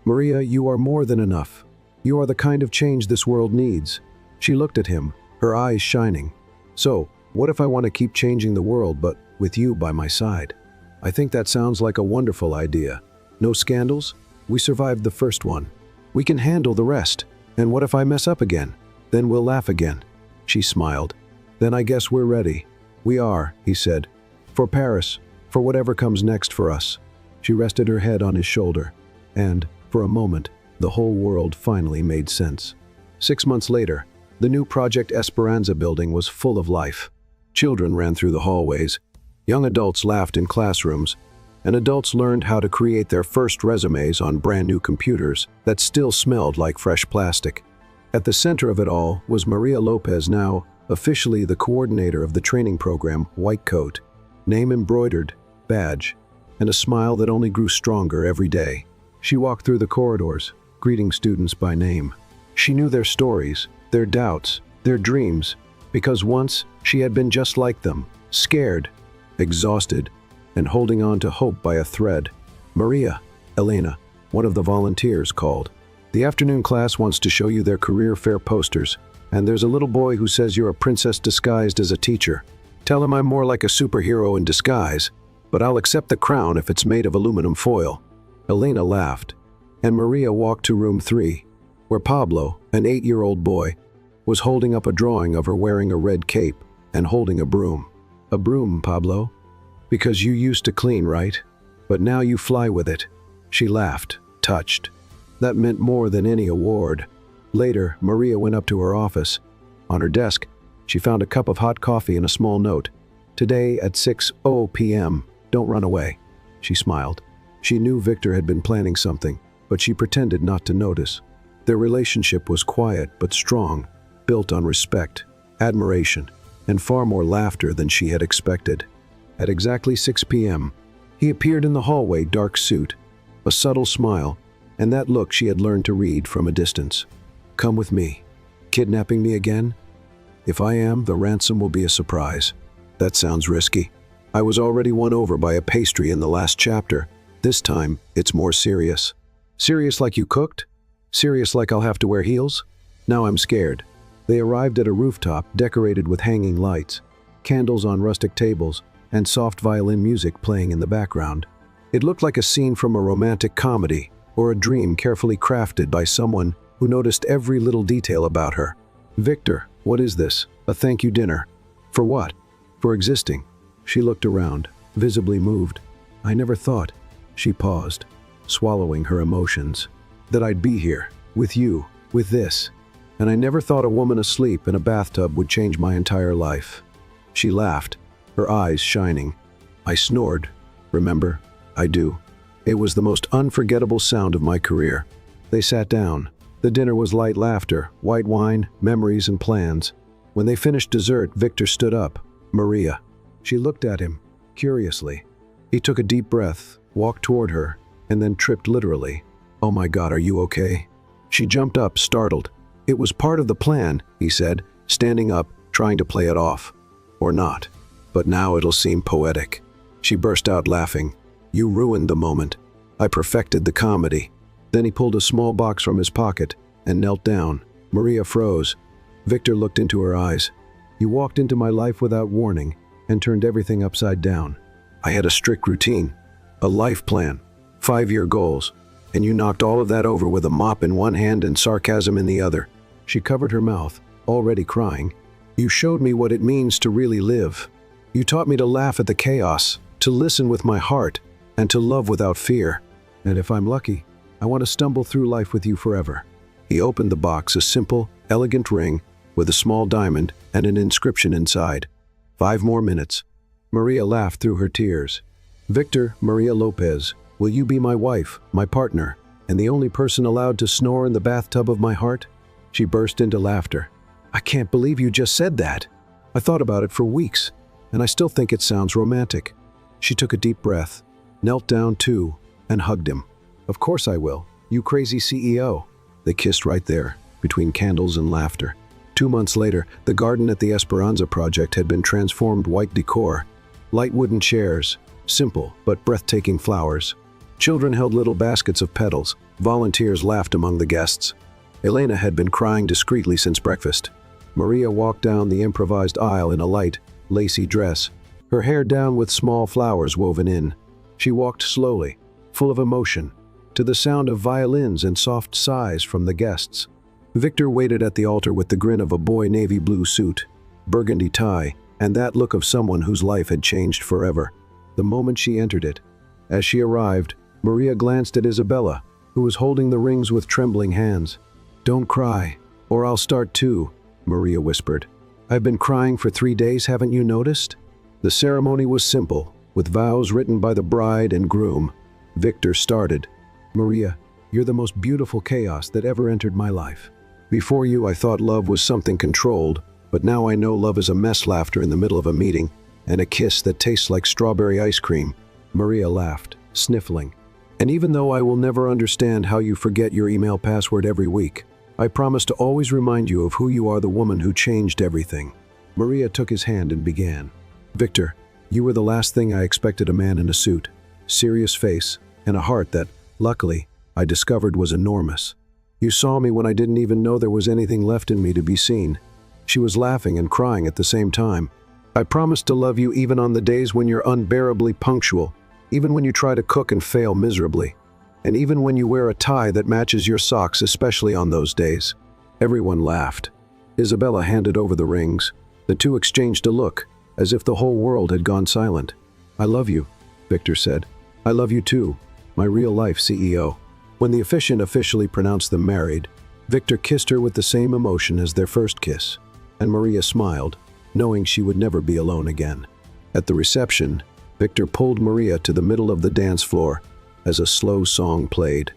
"Maria, you are more than enough. You are the kind of change this world needs." She looked at him, her eyes shining. "So, what if I want to keep changing the world, but with you by my side?" "I think that sounds like a wonderful idea. No scandals? We survived the first one. We can handle the rest. And what if I mess up again? Then we'll laugh again." She smiled. "Then I guess we're ready." "We are," he said. "For Paris, for whatever comes next for us." She rested her head on his shoulder. And, for a moment, the whole world finally made sense. 6 months later, the new Project Esperanza building was full of life. Children ran through the hallways. Young adults laughed in classrooms. And adults learned how to create their first resumes on brand new computers that still smelled like fresh plastic. At the center of it all was Maria Lopez, now officially the coordinator of the training program, white coat, name embroidered, badge, and a smile that only grew stronger every day. She walked through the corridors, greeting students by name. She knew their stories, their doubts, their dreams, because once she had been just like them, scared, exhausted, and holding on to hope by a thread. "Maria," Elena, one of the volunteers, called. "The afternoon class wants to show you their career fair posters, and there's a little boy who says you're a princess disguised as a teacher. Tell him I'm more like a superhero in disguise, but I'll accept the crown if it's made of aluminum foil." Elena laughed, and Maria walked to room 3, where Pablo, an 8-year-old boy, was holding up a drawing of her wearing a red cape and holding a broom. "A broom, Pablo? Because you used to clean, right? But now you fly with it." She laughed, touched. That meant more than any award. Later, Maria went up to her office. On her desk, she found a cup of hot coffee and a small note. "Today at 6:00 p.m. Don't run away." She smiled. She knew Victor had been planning something, but she pretended not to notice. Their relationship was quiet but strong, built on respect, admiration, and far more laughter than she had expected. At exactly 6 p.m., he appeared in the hallway, dark suit, a subtle smile, and that look she had learned to read from a distance. "Come with me." "Kidnapping me again?" "If I am, the ransom will be a surprise." "That sounds risky. I was already won over by a pastry in the last chapter. This time, it's more serious." "Serious like you cooked? Serious like I'll have to wear heels?" "Now I'm scared." They arrived at a rooftop decorated with hanging lights, candles on rustic tables, and soft violin music playing in the background. It looked like a scene from a romantic comedy or a dream carefully crafted by someone who noticed every little detail about her. "Victor, what is this? A thank you dinner? For what?" "For existing." She looked around, visibly moved. "I never thought," she paused, swallowing her emotions, "that I'd be here, with you, with this. And I never thought a woman asleep in a bathtub would change my entire life." She laughed, her eyes shining. "I snored, remember? I do. It was the most unforgettable sound of my career." They sat down. The dinner was light laughter, white wine, memories, and plans. When they finished dessert, Victor stood up. "Maria." She looked at him, curiously. He took a deep breath, walked toward her, and then tripped literally. "Oh my God, are you okay?" She jumped up, startled. "It was part of the plan," he said, standing up, trying to play it off. "Or not. But now it'll seem poetic." She burst out laughing. "You ruined the moment. I perfected the comedy." Then he pulled a small box from his pocket and knelt down. Maria froze. Victor looked into her eyes. "You walked into my life without warning and turned everything upside down. I had a strict routine, a life plan, 5-year goals, and you knocked all of that over with a mop in one hand and sarcasm in the other." She covered her mouth, already crying. "You showed me what it means to really live. You taught me to laugh at the chaos, to listen with my heart, and to love without fear. And if I'm lucky, I want to stumble through life with you forever." He opened the box, a simple, elegant ring with a small diamond and an inscription inside. 5 more minutes. Maria laughed through her tears. "Victor Maria Lopez, will you be my wife, my partner, and the only person allowed to snore in the bathtub of my heart?" She burst into laughter. "I can't believe you just said that. I thought about it for weeks, and I still think it sounds romantic." She took a deep breath, knelt down too, and hugged him. "Of course I will, you crazy CEO." They kissed right there, between candles and laughter. 2 months later, the garden at the Esperanza project had been transformed white decor. Light wooden chairs, simple but breathtaking flowers. Children held little baskets of petals. Volunteers laughed among the guests. Elena had been crying discreetly since breakfast. Maria walked down the improvised aisle in a light, lacy dress, her hair down with small flowers woven in. She walked slowly, full of emotion, to the sound of violins and soft sighs from the guests. Victor waited at the altar with the grin of a boy, navy blue suit, burgundy tie, and that look of someone whose life had changed forever. The moment she entered it. As she arrived, Maria glanced at Isabella, who was holding the rings with trembling hands. "Don't cry, or I'll start too," Maria whispered. "I've been crying for 3 days, haven't you noticed?" The ceremony was simple, with vows written by the bride and groom. Victor started. "Maria, you're the most beautiful chaos that ever entered my life. Before you, I thought love was something controlled, but now I know love is a mess, laughter in the middle of a meeting, and a kiss that tastes like strawberry ice cream." Maria laughed, sniffling. "And even though I will never understand how you forget your email password every week, I promise to always remind you of who you are, the woman who changed everything." Maria took his hand and began. "Victor, you were the last thing I expected, a man in a suit, serious face, and a heart that, luckily, I discovered was enormous. You saw me when I didn't even know there was anything left in me to be seen." She was laughing and crying at the same time. "I promise to love you even on the days when you're unbearably punctual, even when you try to cook and fail miserably, and even when you wear a tie that matches your socks, especially on those days." Everyone laughed. Isabella handed over the rings. The two exchanged a look, as if the whole world had gone silent. "I love you," Victor said. "I love you too, my real-life CEO." When the officiant officially pronounced them married, Victor kissed her with the same emotion as their first kiss, and Maria smiled, knowing she would never be alone again. At the reception, Victor pulled Maria to the middle of the dance floor as a slow song played.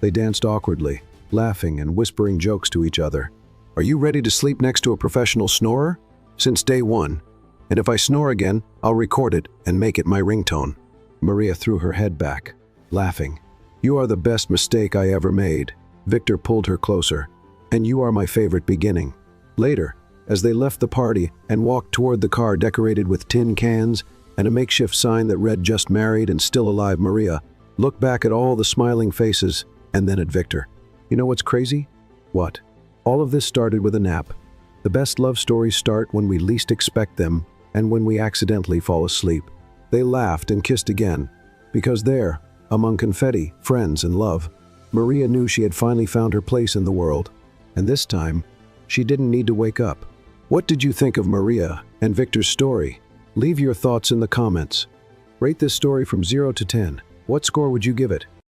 They danced awkwardly, laughing and whispering jokes to each other. "Are you ready to sleep next to a professional snorer?" "Since day one. And if I snore again, I'll record it and make it my ringtone." Maria threw her head back, laughing. "You are the best mistake I ever made." Victor pulled her closer. "And you are my favorite beginning." Later, as they left the party and walked toward the car decorated with tin cans and a makeshift sign that read "Just Married and Still Alive," Maria looked back at all the smiling faces and then at Victor. "You know what's crazy?" "What?" "All of this started with a nap. The best love stories start when we least expect them and when we accidentally fall asleep." They laughed and kissed again, because there, among confetti, friends, and love, Maria knew she had finally found her place in the world. And this time, she didn't need to wake up. What did you think of Maria and Victor's story? Leave your thoughts in the comments. Rate this story from 0 to 10. What score would you give it?